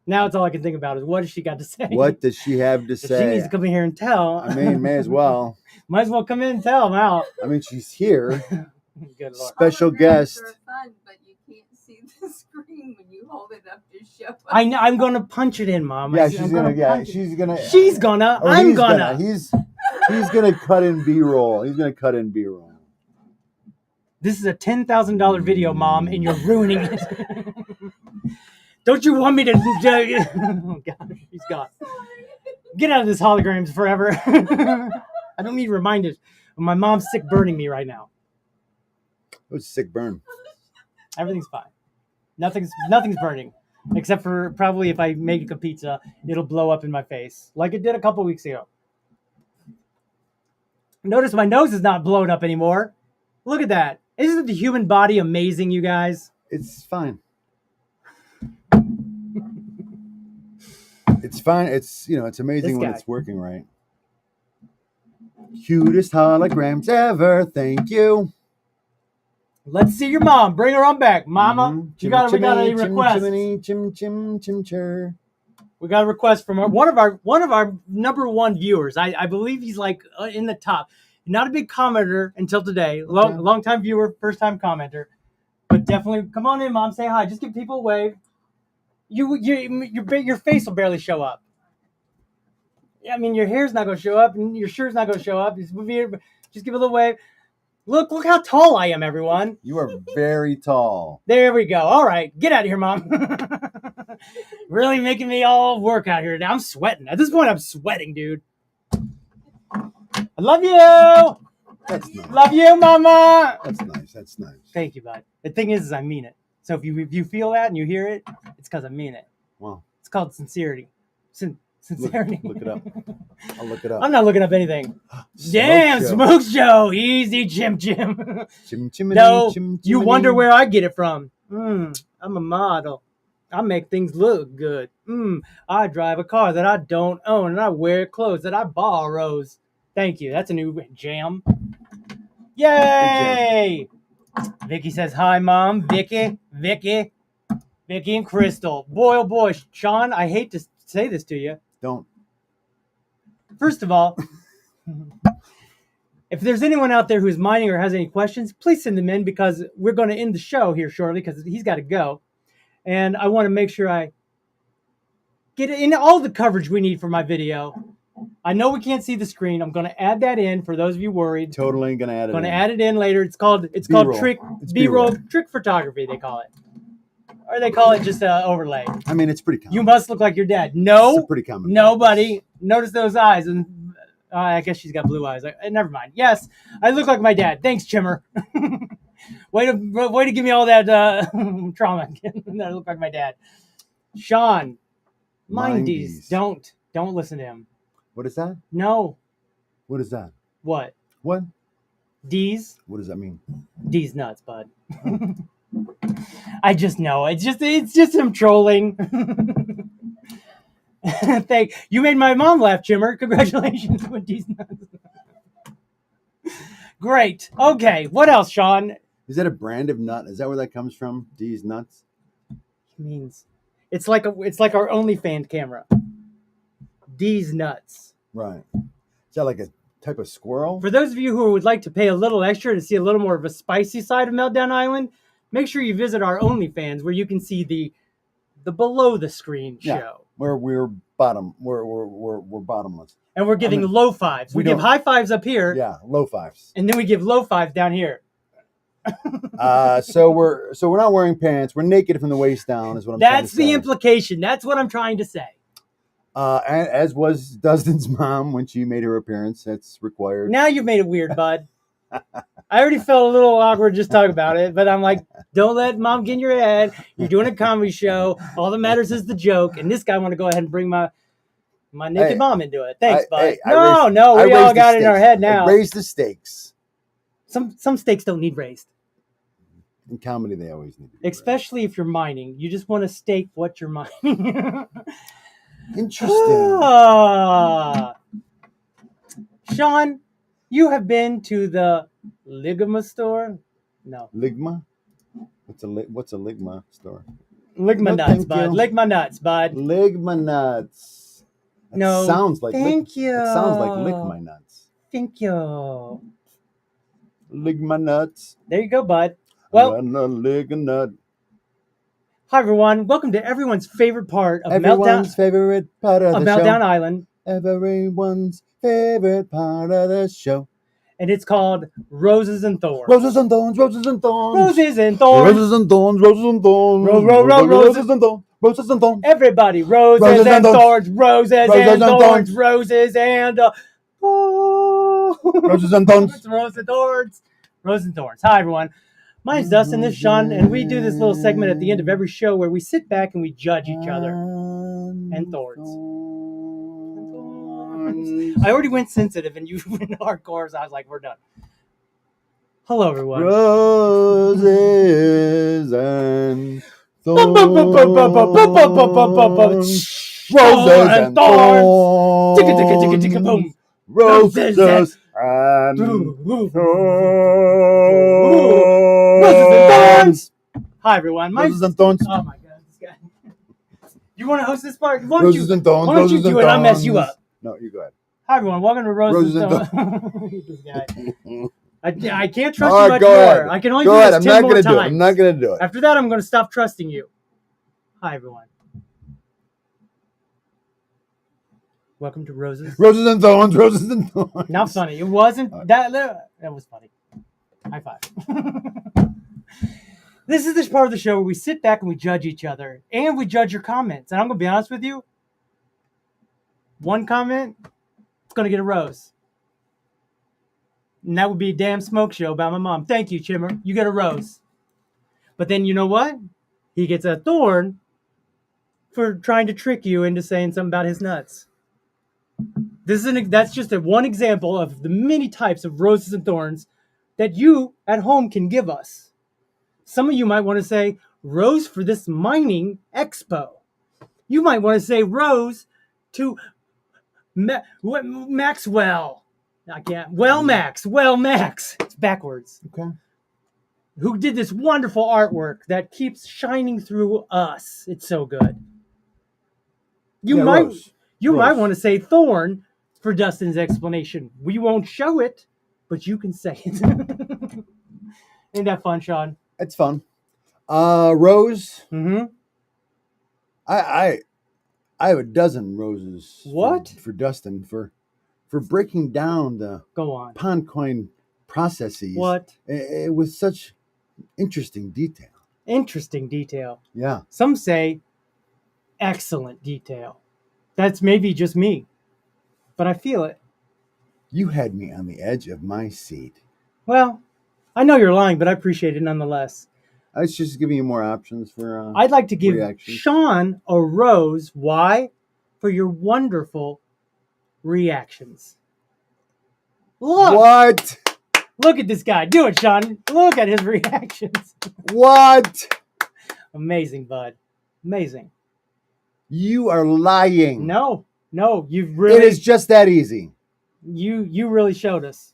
Now it's all I can think about is what does she got to say? What does she have to say? She needs to come in here and tell. I mean, may as well. Might as well come in and tell them out. I mean, she's here. Good Lord. Special guest. Are fun, but you can't see the screen when you hold it up to show up. I'm gonna punch it in, Mom. Yeah, she's gonna. She's gonna. I'm gonna. He's gonna cut in B-roll. He's gonna cut in B-roll. This is a $10,000 video, Mom, and you're ruining it. Don't you want me to? Oh God, he's gone. Get out of this holograms forever. I don't need reminders. My mom's sick burning me right now. It was a sick burn. Everything's fine. Nothing's burning. Except for probably if I make a pizza, it'll blow up in my face. Like it did a couple weeks ago. Notice my nose is not blown up anymore. Look at that. Isn't the human body amazing, you guys? It's fine. It's fine. It's amazing when it's working right. Cutest holograms ever. Thank you. Let's see your mom. Bring her on back, Mama. We got a request. We got a request from one of our number one viewers. I believe he's like in the top. Not a big commenter until today. Long time viewer, first time commenter. But definitely come on in, Mom. Say hi. Just give people a wave. Your face will barely show up. I mean, your hair's not going to show up, and your shirt's not going to show up. Just give a little wave. Look how tall I am, everyone. You are very tall. There we go. All right. Get out of here, Mom. Really making me all work out here. Now I'm sweating. At this point, I'm sweating, dude. I love you. That's nice. Love you, Mama. That's nice. That's nice. Thank you, bud. The thing is I mean it. So if you feel that and you hear it, it's because I mean it. Wow. It's called sincerity. Sincerity. Look it up. I'll look it up. I'm not looking up anything. Damn, Smoke Show. Easy, Jim. No, you wonder where I get it from. I'm a model. I make things look good. I drive a car that I don't own, and I wear clothes that I borrows. Thank you. That's a new jam. Yay! Vicky says, hi, Mom. Vicky, and Crystal. Boy, oh boy. Sean, I hate to say this to you. Don't. First of all, if there's anyone out there who's mining or has any questions, please send them in because we're going to end the show here shortly because he's got to go. And I want to make sure I get in all the coverage we need for my video. I know we can't see the screen. I'm going to add that in for those of you worried. Totally going to add it in. Going to add it in later. It's called B-roll trick photography, they call it. Or they call it just overlay. I mean, it's pretty common. You must look like your dad. No. It's pretty common. Nobody. Notice those eyes. And I guess she's got blue eyes. Never mind. Yes, I look like my dad. Thanks, Chimmer. way to give me all that trauma. I look like my dad. Sean, mindies. Don't listen to him. What is that? No. What is that? What? What? D's. What does that mean? D's nuts, bud. I just know. It's just him trolling. You made my mom laugh, Jimmer. Congratulations with D's nuts. Great. Okay. What else, Sean? Is that a brand of nut? Is that where that comes from? D's nuts? It means it's like our OnlyFans camera. D's nuts. Right. Is that like a type of squirrel? For those of you who would like to pay a little extra to see a little more of a spicy side of Meltdown Island, make sure you visit our OnlyFans where you can see the below the screen show. Where we're bottomless. And we're giving low fives. We give high fives up here. Yeah, low fives. And then we give low fives down here. So we're not wearing pants. We're naked from the waist down is what I'm trying to say. That's the implication. That's what I'm trying to say. And as was Dustin's mom when she made her appearance. That's required. Now you've made it weird, bud. I already felt a little awkward just talking about it, but I'm like, don't let mom get in your head. You're doing a comedy show. All that matters is the joke. And this guy want to go ahead and bring my naked mom into it. Thanks, bud. We all got it in our head now. Raise the stakes. Some stakes don't need raised. In comedy, they always need to be especially raised. If you're mining. You just want to stake what you're mining. Interesting. Sean, you have been to the Ligma store? No. Ligma? What's a Ligma store? Ligma nuts, bud. Ligma nuts, bud. Ligma nuts. No. Sounds like thank you. It sounds like lick my nuts. Thank you. Ligma nuts. There you go, bud. Well, lick a nut. Hi everyone. Welcome to everyone's favorite part of Everyone's favorite part of the show. Meltdown Island. Everyone's favorite part of the show. And it's called Roses and Thorns. Roses and Thorns, Roses and Thorns. Roses and Thorns. Roses and Thorns, Roses and Thorns. Roses and Thorns. Roses and Thorns. Everybody, roses and thorns. Roses and thorns. Roses and Roses and Thorns. Roses and Thorns. Roses and Thorns. Hi everyone. My name's Dustin, this is Sean, and we do this little segment at the end of every show where we sit back and we judge each other. And thorns. I already went sensitive and you went hardcore, so I was like, we're done. Hello, everyone. Roses and thorns. Roses and thorns. Boom. Roses and thorns. Roses and thorns. Hi, everyone. Roses and thorns. Oh my God, this guy. You want to host this part? Roses and thorns. Why don't you do it? I'll mess you up. No, you go ahead. Hi, everyone. Welcome to Roses and Thorns. This guy. I can't trust you much go more. ahead. I can only go do ahead. this 10 more times. I'm not going to do it. After that, I'm going to stop trusting you. Hi, everyone. Welcome to Roses. Roses and Thorns. Roses and Thorns. Not funny. It wasn't. That was funny. High five. This is this part of the show where we sit back and we judge each other. And we judge your comments. And I'm going to be honest with you. One comment, it's going to get a rose. And that would be a damn smoke show about my mom. Thank you, Chimmer. You get a rose. But then you know what? He gets a thorn for trying to trick you into saying something about his nuts. That's just one example of the many types of roses and thorns that you at home can give us. Some of you might want to say, rose for this mining expo. You might want to say rose to Maxwell. I can't. Max. It's backwards. Okay. Who did this wonderful artwork that keeps shining through us. It's so good. You might want to say thorn for Dustin's explanation. We won't show it, but you can say it. Ain't that fun, Sean? It's fun. Rose. Mm-hmm. I have a dozen roses. What? For Dustin for breaking down the pond coin processes. What? With such interesting detail. Interesting detail. Yeah. Some say excellent detail. That's maybe just me, but I feel it. You had me on the edge of my seat. Well, I know you're lying, but I appreciate it nonetheless. I was just giving you more options for I'd like to give reactions. Sean a rose. Why? For your wonderful reactions. Look! What? Look at this guy. Do it, Sean. Look at his reactions. What? Amazing, bud. Amazing. You are lying. No, you've really. It is just that easy. You really showed us.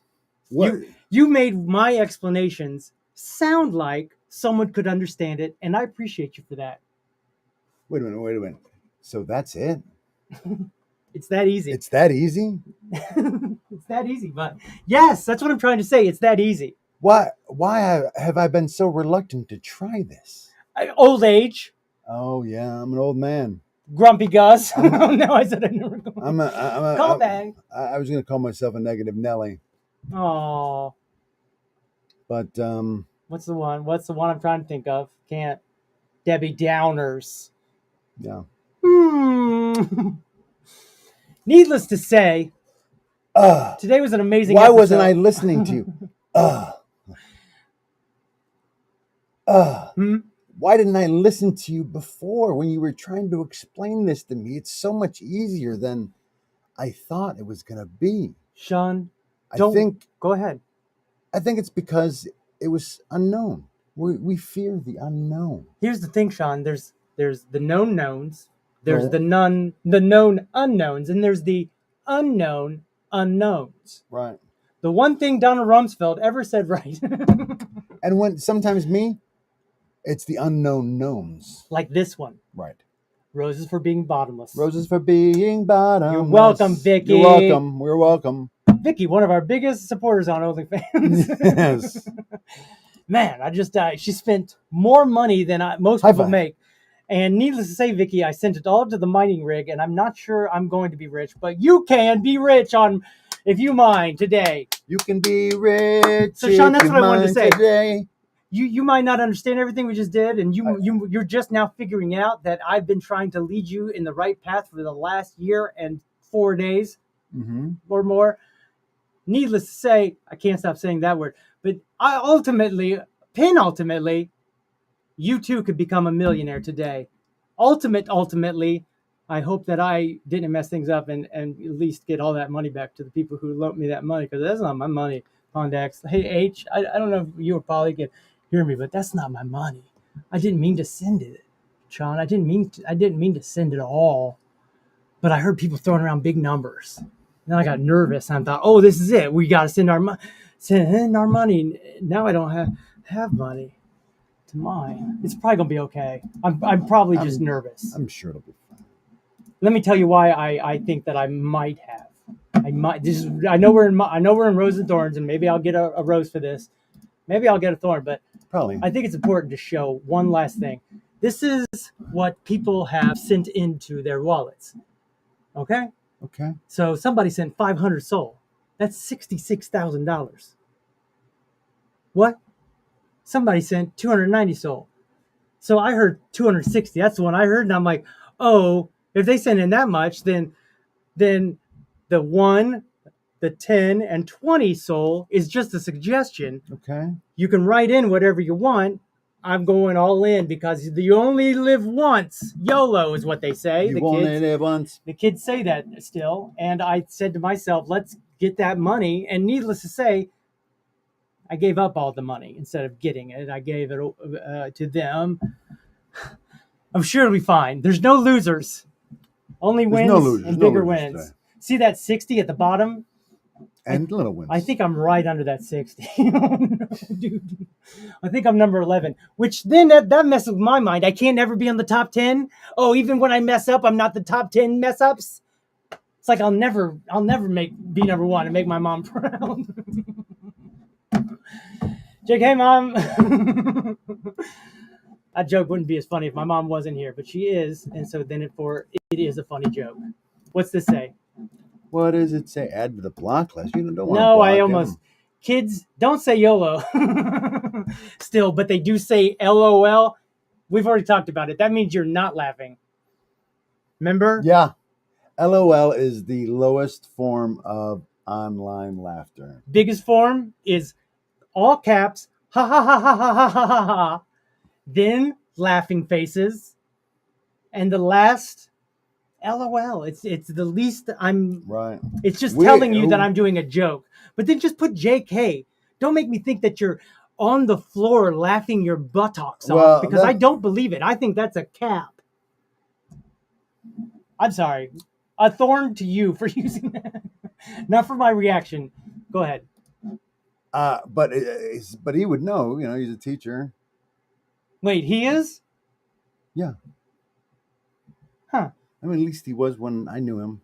What? You made my explanations sound like someone could understand it, and I appreciate you for that. Wait a minute. So that's it? It's that easy. It's that easy? It's that easy, but yes, that's what I'm trying to say. It's that easy. Why have I been so reluctant to try this? Old age. Oh yeah, I'm an old man. Grumpy Gus. No, I said I never. Call back. I was going to call myself a negative Nelly. Oh. But what's the one? What's the one I'm trying to think of? Can't. Debbie Downers. Yeah. Needless to say, today was an amazing why episode. wasn't I listening to you? Why didn't I listen to you before when you were trying to explain this to me? It's so much easier than I thought it was going to be. Sean, go ahead. I think it's because it was unknown. We fear the unknown. Here's the thing, Sean. There's the known knowns. There's the known unknowns, and there's the unknown unknowns. Right. The one thing Donald Rumsfeld ever said right. And when sometimes it's the unknown knowns. Like this one. Right. Roses for being bottomless. Roses for being bottomless. You're welcome, Vicky. You're welcome. We're welcome. Vicky, one of our biggest supporters on OnlyFans. Yes. Man, she spent more money than most people make. And needless to say, Vicky, I sent it all to the mining rig, and I'm not sure I'm going to be rich, but you can be rich if you mine today. You can be rich. So, Sean, that's what I wanted to say. Today. You might not understand everything we just did, and you're just now figuring out that I've been trying to lead you in the right path for the last year and 4 days or more. Needless to say, I can't stop saying that word, but ultimately, you too could become a millionaire today. Ultimately, I hope that I didn't mess things up and at least get all that money back to the people who loaned me that money, because that's not my money, Pondex. Hey, H, I don't know if you or Polly can hear me, but that's not my money. I didn't mean to send it, Sean. I didn't mean to send it all. But I heard people throwing around big numbers. Then I got nervous and I thought, oh, this is it. We got to send our money. Now I don't have money to mine. It's probably gonna be okay. I'm probably just nervous. I'm sure it'll be fine. Let me tell you why I think that I might have. I know we're in Rose and Thorns, and maybe I'll get a rose for this. Maybe I'll get a thorn, but probably. I think it's important to show one last thing. This is what people have sent into their wallets. Okay? Okay. So somebody sent 500 Sol. That's $66,000. What? Somebody sent 290 Sol. So I heard 260. That's the one I heard, and I'm like, oh, if they send in that much, then the one the 10 and 20 soul is just a suggestion. Okay. You can write in whatever you want. I'm going all in because you only live once. YOLO is what they say. You only live once. The kids say that still. And I said to myself, let's get that money. And needless to say, I gave up all the money instead of getting it. I gave it to them. I'm sure it'll be fine. There's no losers. Only wins and bigger wins. Today. See that 60 at the bottom? And little wins. I think I'm right under that 60. Oh, no, dude. I think I'm number 11, which then that messes with my mind. I can't ever be on the top 10. Oh, even when I mess up, I'm not the top 10 mess ups. It's like I'll never be number 1 and make my mom proud. Jake, hey mom. That joke wouldn't be as funny if my mom wasn't here, but she is, and so then it is a funny joke. What's this say? What does it say? Add to the block list. You don't want. No, I almost. Kids don't say YOLO. Still, but they do say LOL. We've already talked about it. That means you're not laughing. Remember? Yeah. LOL is the lowest form of online laughter. Biggest form is all caps. Ha ha ha ha ha ha ha ha ha. Then laughing faces, and the last. LOL. It's the least I'm right. It's just telling you that I'm doing a joke. But then just put JK. Don't make me think that you're on the floor laughing your buttocks off because I don't believe it. I think that's a cap. I'm sorry. A thorn to you for using that. Not for my reaction. Go ahead. But he would know, he's a teacher. Wait, he is? Yeah. Huh. I mean, at least he was when I knew him.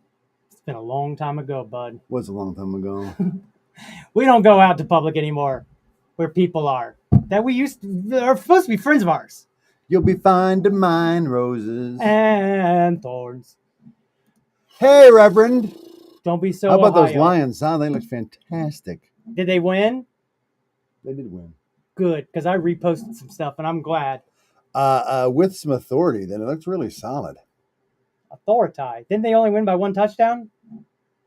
It's been a long time ago, bud. Was a long time ago. We don't go out to public anymore where people are. That we are supposed to be friends of ours. You'll be fine to mine roses. And thorns. Hey, Reverend. Don't be so How about Ohio. those Lions, huh? They look fantastic. Did they win? They did win. Good, because I reposted some stuff, and I'm glad. With some authority, then it looks really solid. Authority. Didn't they only win by 1 touchdown?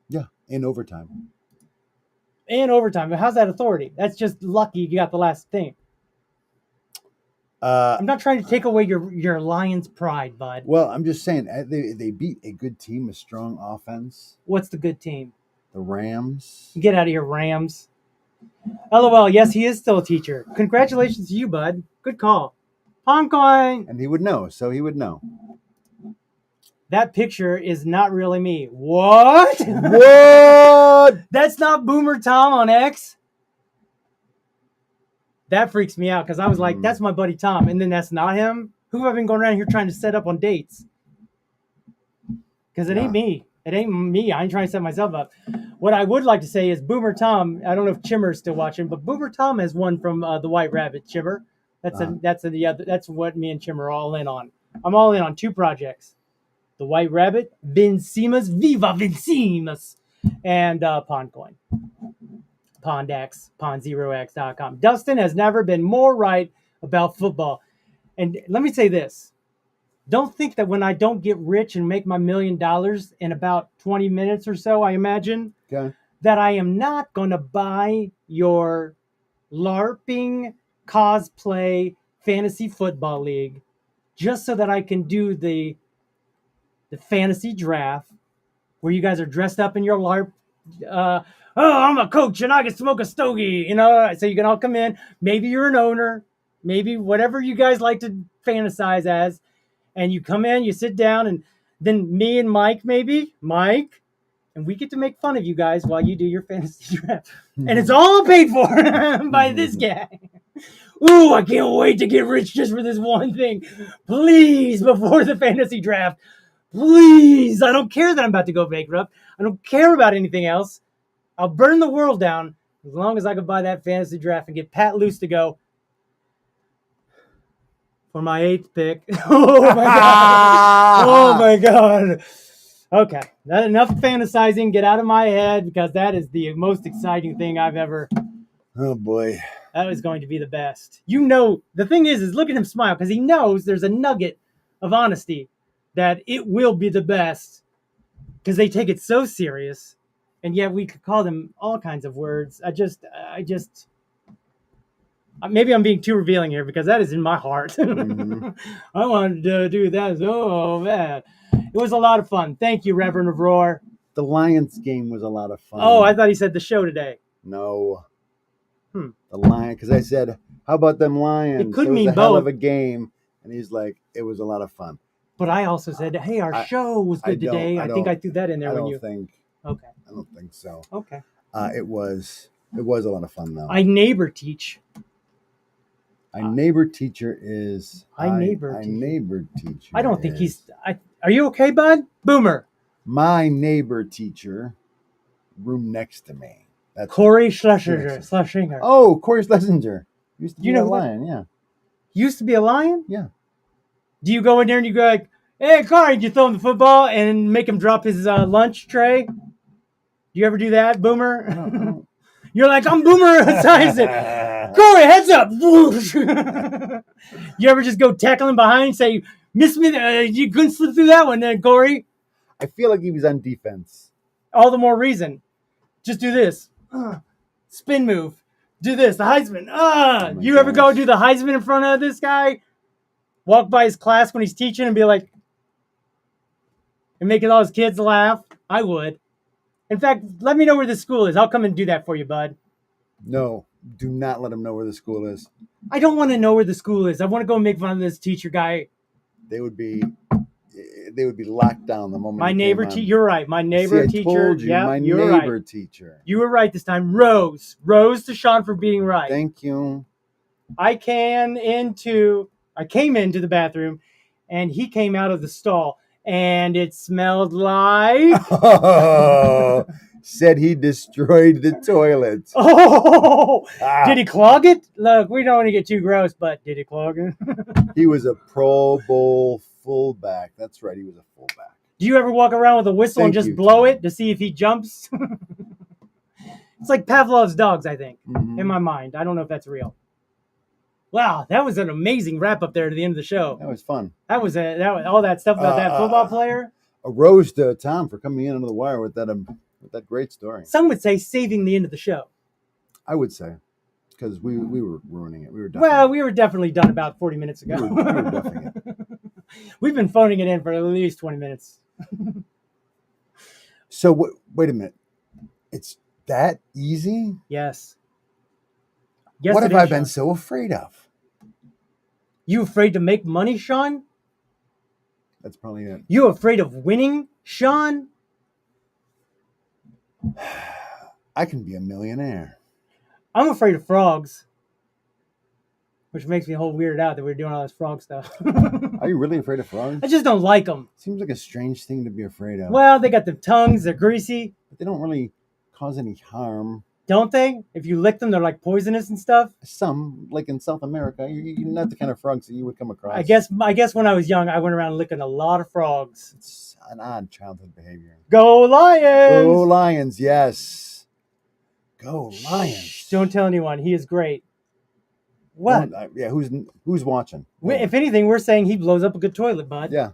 Yeah, in overtime. In overtime. How's that authority? That's just lucky you got the last thing. I'm not trying to take away your Lions' pride, bud. Well, I'm just saying they beat a good team, a strong offense. What's the good team? The Rams. Get out of here, Rams. LOL, yes, he is still a teacher. Congratulations to you, bud. Good call. Pongcoin! And he would know, so he would know. That picture is not really me. What? What? That's not Boomer Tom on X? That freaks me out because I was like, that's my buddy Tom. And then that's not him? Who have I been going around here trying to set up on dates? Because it ain't me. It ain't me. I ain't trying to set myself up. What I would like to say is Boomer Tom, I don't know if Chimmer's still watching, but Boomer Tom has one from the White Rabbit, Chimmer. That's what me and Chimmer are all in on. I'm all in on 2 projects. The White Rabbit, Vincimas, Viva Vincimas, and Pondcoin. Pondex, Pond0x.com. Dustin has never been more right about football. And let me say this. Don't think that when I don't get rich and make my $1 million in about 20 minutes or so, I imagine, that I am not going to buy your LARPing cosplay fantasy football league just so that I can do the fantasy draft where you guys are dressed up in your LARP. I'm a coach and I can smoke a stogie, so you can all come in. Maybe you're an owner, maybe whatever you guys like to fantasize as. And you come in, you sit down, and then me and Mike, and we get to make fun of you guys while you do your fantasy draft. And it's all paid for by this guy. Ooh, I can't wait to get rich just for this one thing. Please, before the fantasy draft, please. I don't care that I'm about to go bankrupt. I don't care about anything else. I'll burn the world down as long as I can buy that fantasy draft and get Pat Loose to go for my 8th pick. Oh, my God. Oh, my God. Okay. That's enough fantasizing. Get out of my head because that is the most exciting thing I've ever. Oh, boy. That is going to be the best. The thing is look at him smile because he knows there's a nugget of honesty that it will be the best because they take it so serious. And yet we could call them all kinds of words. Maybe I'm being too revealing here because that is in my heart. Mhm. I wanted to do that. Oh, man. It was a lot of fun. Thank you, Reverend Aurora. The Lions game was a lot of fun. Oh, I thought he said the show today. No. The Lion, because I said, how about them Lions? It could was mean a hell both. of a game. And he's like, it was a lot of fun. But I also said, hey, our show was good today. I think I threw that in there when you... Okay. I don't think so. Okay. It was a lot of fun, though. I neighbor teach. I neighbor teacher is... I neighbor teacher. I don't think he's... Are you okay, bud? Boomer. My neighbor teacher, room next to me. That's Corey Schlesinger. Oh, Corey Schlesinger. Used to be a Lion, yeah. Used to be a Lion? Yeah. Do you go in there and you go like, hey, Corey, did you throw him the football and make him drop his lunch tray? Do you ever do that, Boomer? No. You're like, I'm Boomer Esiason. Corey, heads up. You ever just go tackling behind and say, miss me, you couldn't slip through that one then, Corey? I feel like he was on defense. All the more reason. Just do this. Spin move. Do this. The Heisman. You ever go do the Heisman in front of this guy? Walk by his class when he's teaching and be like, and making all his kids laugh? I would. In fact, let me know where this school is. I'll come and do that for you, bud. No, do not let him know where the school is. I don't want to know where the school is. I want to go make fun of this teacher guy. They would be locked down the moment. My neighbor teacher. You're right. My neighbor teacher. Told you, my neighbor teacher. You were right this time. Rose to Sean for being right. Thank you. I came into the bathroom, and he came out of the stall, and it smelled like... Said he destroyed the toilet. Did he clog it? Look, we don't want to get too gross, but did he clog it? He was a Pro Bowl fullback. That's right, he was a fullback. Do you ever walk around with a whistle and just blow it to see if he jumps? It's like Pavlov's dogs, I think, in my mind. I don't know if that's real. Wow, that was an amazing wrap up there to the end of the show. That was fun. That was all that stuff about that football player. A rose to Tom for coming in under the wire with that great story. Some would say saving the end of the show. I would say, because we were ruining it. We were definitely done about 40 minutes ago. We were duffing it. We've been phoning it in for at least 20 minutes. So wait a minute. It's that easy? Yes. What have I been so afraid of? You afraid to make money, Sean? That's probably it. You afraid of winning, Sean? I can be a millionaire. I'm afraid of frogs. Which makes me a whole weirded out that we're doing all this frog stuff. Are you really afraid of frogs? I just don't like them. Seems like a strange thing to be afraid of. Well, they got the tongues, they're greasy. But they don't really cause any harm. Don't they? If you lick them, they're like poisonous and stuff. Some, like in South America, you're not the kind of frogs that you would come across. I guess when I was young, I went around licking a lot of frogs. It's an odd childhood behavior. Go Lions! Go Lions, yes. Go Lions. Shh, don't tell anyone. He is great. What? Yeah, who's watching? If anything, we're saying he blows up a good toilet, bud. Yeah.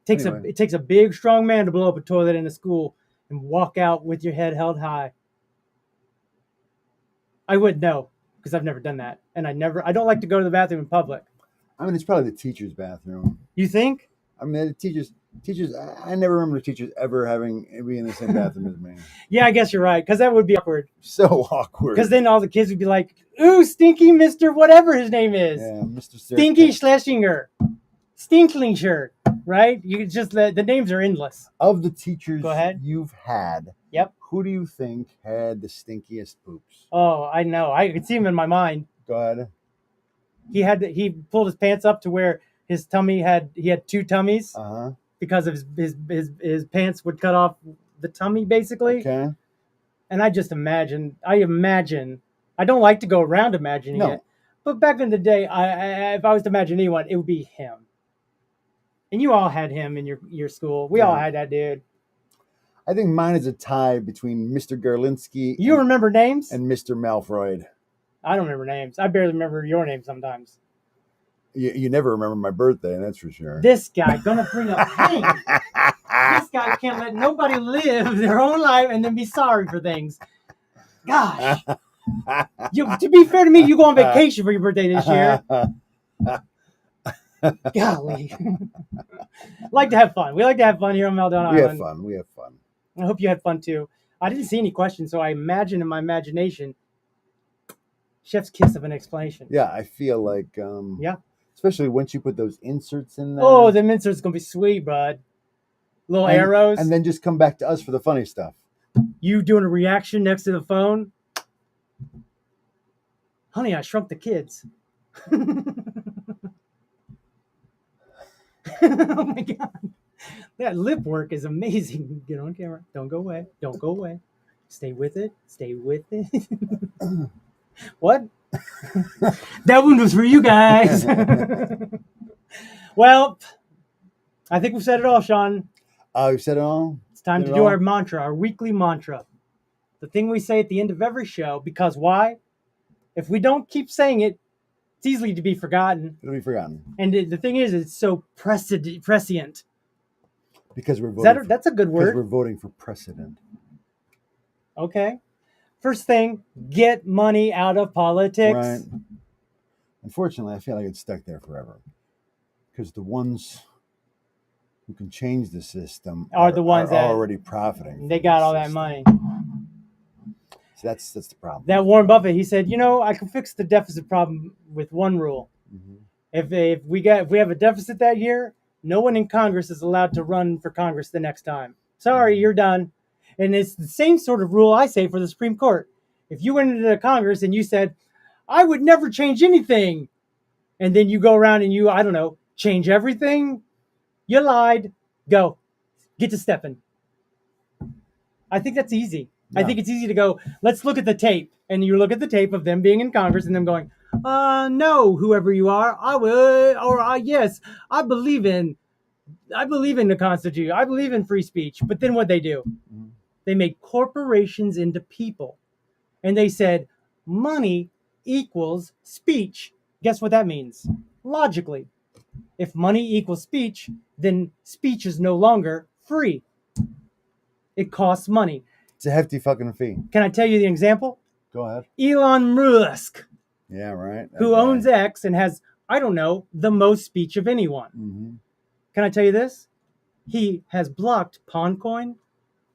It takes a big, strong man to blow up a toilet in a school and walk out with your head held high. I wouldn't know because I've never done that, and I don't like to go to the bathroom in public. I mean, it's probably the teacher's bathroom. You think? I mean, the teachers. I never remember the teachers ever being in the same bathroom as me. Yeah, I guess you're right because that would be awkward. So awkward. Because then all the kids would be like, "Ooh, stinky Mr. whatever his name is." Yeah, Mr. Stinky Schlesinger, Stinklinger, right? You just the names are endless. Of the teachers Go ahead. You've had, yep. Who do you think had the stinkiest poops? Oh, I know. I could see him in my mind. Go ahead. He pulled his pants up to where his tummy had two tummies. Because of his pants would cut off the tummy basically. Okay. And I imagine. I don't like to go around imagining it, but back in the day, if I was to imagine anyone, it would be him. And you all had him in your school. We all had that dude. I think mine is a tie between Mr. Garlinsky. You remember names? And Mr. Malfroid. I don't remember names. I barely remember your name sometimes. You never remember my birthday, that's for sure. This guy gonna bring up names. This guys can't let nobody live their own life and then be sorry for things. Gosh. To be fair to me, you go on vacation for your birthday this year. Golly. Like to have fun. We like to have fun here on Meltdown Island. We have fun. I hope you had fun too. I didn't see any questions, so I imagine in my imagination, chef's kiss of an explanation. Yeah, I feel like, yeah. Especially once you put those inserts in there. Oh, the inserts going to be sweet, bud. Little arrows. And then just come back to us for the funny stuff. You doing a reaction next to the phone. Honey, I Shrunk the Kids. Oh my God. That lip work is amazing. Get on camera. Don't go away. Don't go away. Stay with it. Stay with it. What? That one was for you guys. Well, I think we've said it all, Sean. We've said it all? It's time to do our mantra, our weekly mantra. The thing we say at the end of every show, because why? If we don't keep saying it, it's easily to be forgotten. It'll be forgotten. And the thing is, it's so prescient. Because we're voting. That's a good word. Because we're voting for precedent. Okay. First thing, get money out of politics. Right. Unfortunately, I feel like it's stuck there forever. Because the ones who can change the system are the ones that already profiting. They got all that money. So that's the problem. That Warren Buffett, he said, I can fix the deficit problem with one rule. Mm-hmm. If we have a deficit that year, no one in Congress is allowed to run for Congress the next time. Sorry, you're done. And it's the same sort of rule I say for the Supreme Court. If you went into Congress and you said, I would never change anything, and then you go around and you, change everything, you lied. Go. Get to stepping. I think that's easy. Yeah. I think it's easy to go, let's look at the tape. And you look at the tape of them being in Congress and them going, no, whoever you are, I would, or yes, I believe in the Constitution. I believe in free speech. But then what they do? Mm-hmm. They made corporations into people. And they said, money equals speech. Guess what that means? Logically, if money equals speech, then speech is no longer free. It costs money. It's a hefty fucking fee. Can I tell you the example? Go ahead. Elon Musk. Yeah, right. Who owns X and has, the most speech of anyone. Mm-hmm. Can I tell you this? He has blocked Pondcoin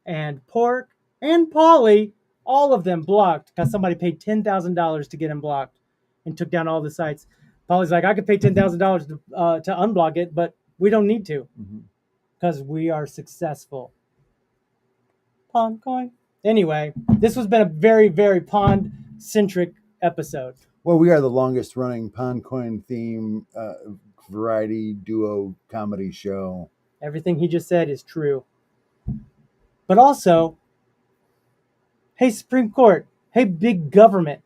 and Pork and Polly, all of them blocked because somebody paid $10,000 to get him blocked and took down all the sites. Polly's like, I could pay $10,000 to unblock it, but we don't need to because we are successful. Pondcoin. Anyway, this has been a very, very pond-centric episode. Well, we are the longest running Pondcoin theme variety duo comedy show. Everything he just said is true. But also, hey, Supreme Court, hey, big government,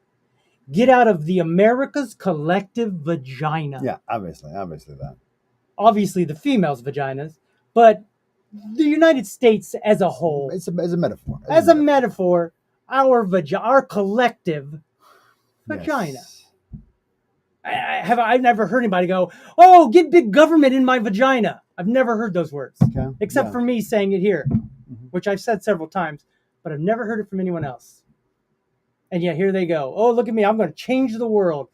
get out of the America's collective vagina. Yeah, obviously that. Obviously the females' vaginas, but the United States as a whole. It's a metaphor. As a metaphor, our collective vagina. Yes. I've never heard anybody go, oh, get big government in my vagina. I've never heard those words, except for me saying it here, which I've said several times, but I've never heard it from anyone else. And yet here they go. Oh, look at me. I'm going to change the world.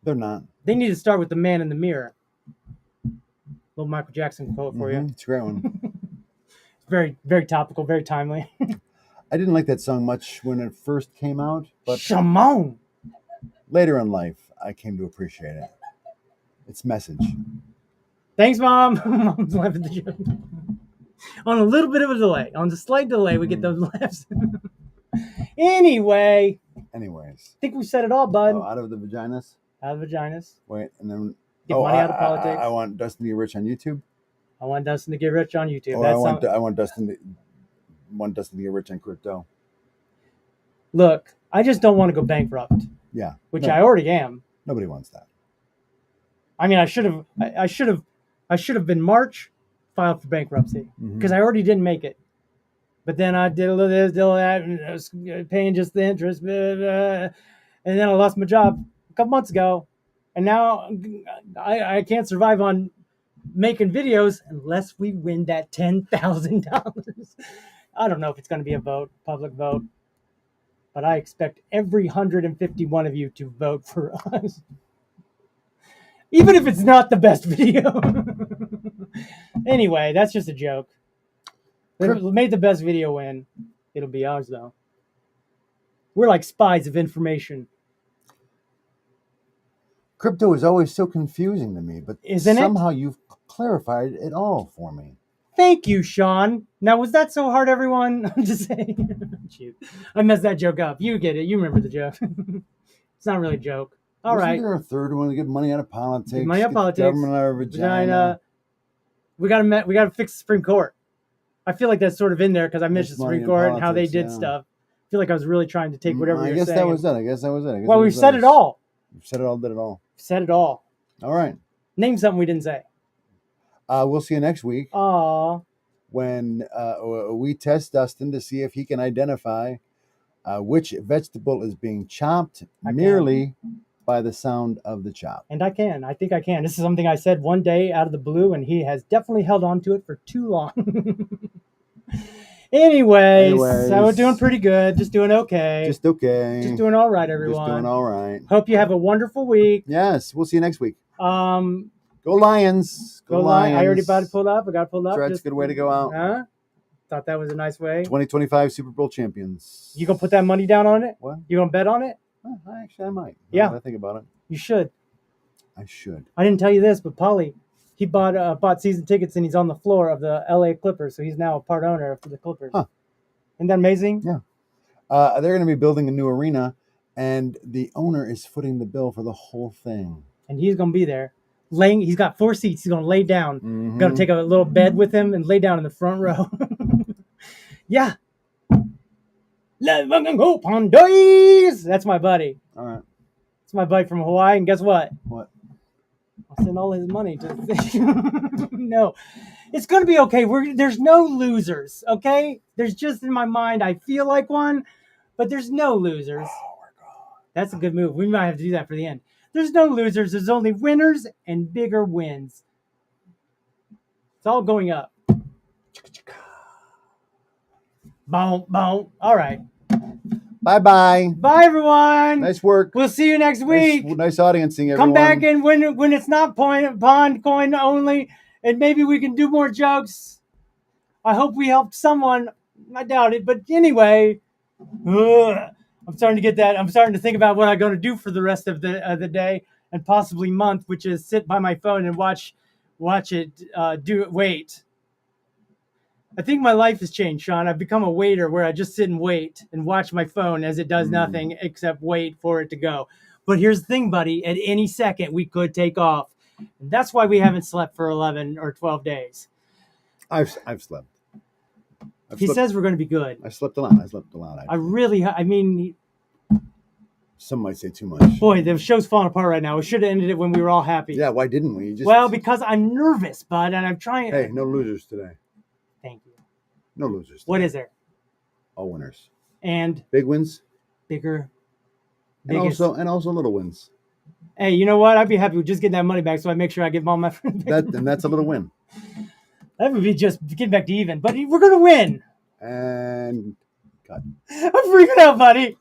They're not. They need to start with the man in the mirror. Little Michael Jackson quote for you. It's a great one. Very, very topical, very timely. I didn't like that song much when it first came out, but Shimon. Later in life, I came to appreciate it. Its message. Thanks, Mom. Mom's laughing at the joke. On a little bit of a delay. On the slight delay, we get those laughs. Anyways. I think we said it all, bud. Oh, out of the vaginas? Out of the vaginas. Wait, and then... Get money out of politics. I want Dustin to get rich on YouTube. I want Dustin to get rich on YouTube. I want Dustin to get rich on crypto. Look, I just don't want to go bankrupt. Yeah. Which I already am. Nobody wants that. I mean, I should have been March, filed for bankruptcy because I already didn't make it. But then I did a little this, did that, and I was paying just the interest, and then I lost my job a couple months ago, and now I can't survive on making videos unless we win that $10,000. I don't know if it's going to be a vote, public vote, but I expect every 151 of you to vote for us. Even if it's not the best video. Anyway, that's just a joke. Made the best video win. It'll be ours, though. We're like spies of information. Crypto is always so confusing to me, but Isn't it? somehow you've clarified it all for me. Thank you, Sean. Now, was that so hard, everyone? I'm just saying. Shoot. I messed that joke up. You get it. You remember the joke. It's not really a joke. All right. Wasn't there a third one to get money out of politics? Get money out of get the politics. Government out of vagina. We gotta fix the Supreme Court. I feel like that's sort of in there because I mentioned the money Supreme in Court and how they politics, did yeah. stuff. I feel like I was really trying to take whatever I you're guess saying. that was it. I guess that was it. Well, we've said it all. We've said it all, did it all. Said it all. All right. Name something we didn't say. We'll see you next week Aw. when we test Dustin to see if he can identify which vegetable is being chopped merely by the sound of the chop. And I can. I think I can. This is something I said one day out of the blue, and he has definitely held on to it for too long. Anyways, so we're doing pretty good. Just doing okay. Just okay. Just doing all right, everyone. Just doing all right. Hope you have a wonderful week. Yes, we'll see you next week. Go Go Lions. Go Lions. I already got it pulled up. I got it pulled up. That's a good way to go out. Huh? Thought that was a nice way. 2025 Super Bowl champions. You gonna put that money down on it? What? You gonna bet on it? Actually, I might. Yeah. Now that I think about it. You should. I should. I didn't tell you this, but Paulie, he bought season tickets and he's on the floor of the LA Clippers, so he's now a part owner of the Clippers. Huh. Isn't that amazing? Yeah. They're going to be building a new arena, and the owner is footing the bill for the whole thing. And he's gonna be there. He's got 4 seats. He's gonna lay down. Mm-hmm. Gonna take a little bed with him and lay down in the front row. Yeah. Let's fucking go, Pondoys! That's my buddy. All right. It's my buddy from Hawaii, and guess what? What? I'll send all his money to No. It's going to be okay. There's no losers, okay? There's just in my mind, I feel like one, but there's no losers. Oh, my God. That's a good move. We might have to do that for the end. There's no losers. There's only winners and bigger wins. It's all going up. Boom, boom. All right. Bye-bye. Bye, everyone. Nice work. We'll see you next week. Nice audiencing, everyone. Come back in when it's not pond coin only, and maybe we can do more jokes. I hope we helped someone. I doubt it, but anyway, I'm starting to get that. I'm starting to think about what I'm going to do for the rest of the day and possibly month, which is sit by my phone and watch it. Wait. I think my life has changed, Sean. I've become a waiter where I just sit and wait and watch my phone as it does nothing except wait for it to go. But here's the thing, buddy. At any second, we could take off. And that's why we haven't slept for 11 or 12 days. I've slept. He says we're going to be good. I slept a lot. I mean, some might say too much. Boy, the show's falling apart right now. We should have ended it when we were all happy. Yeah, why didn't we? Well, because I'm nervous, bud, and I'm trying. Hey, no losers today. Thank you. No losers today. What is there? All winners. And big wins. Bigger. And also little wins. Hey, you know what? I'd be happy with just getting that money back, so I make sure I give all my friends back. And that's a little win. That would be just getting back to even. But we're going to win. And cut. I'm freaking out, buddy.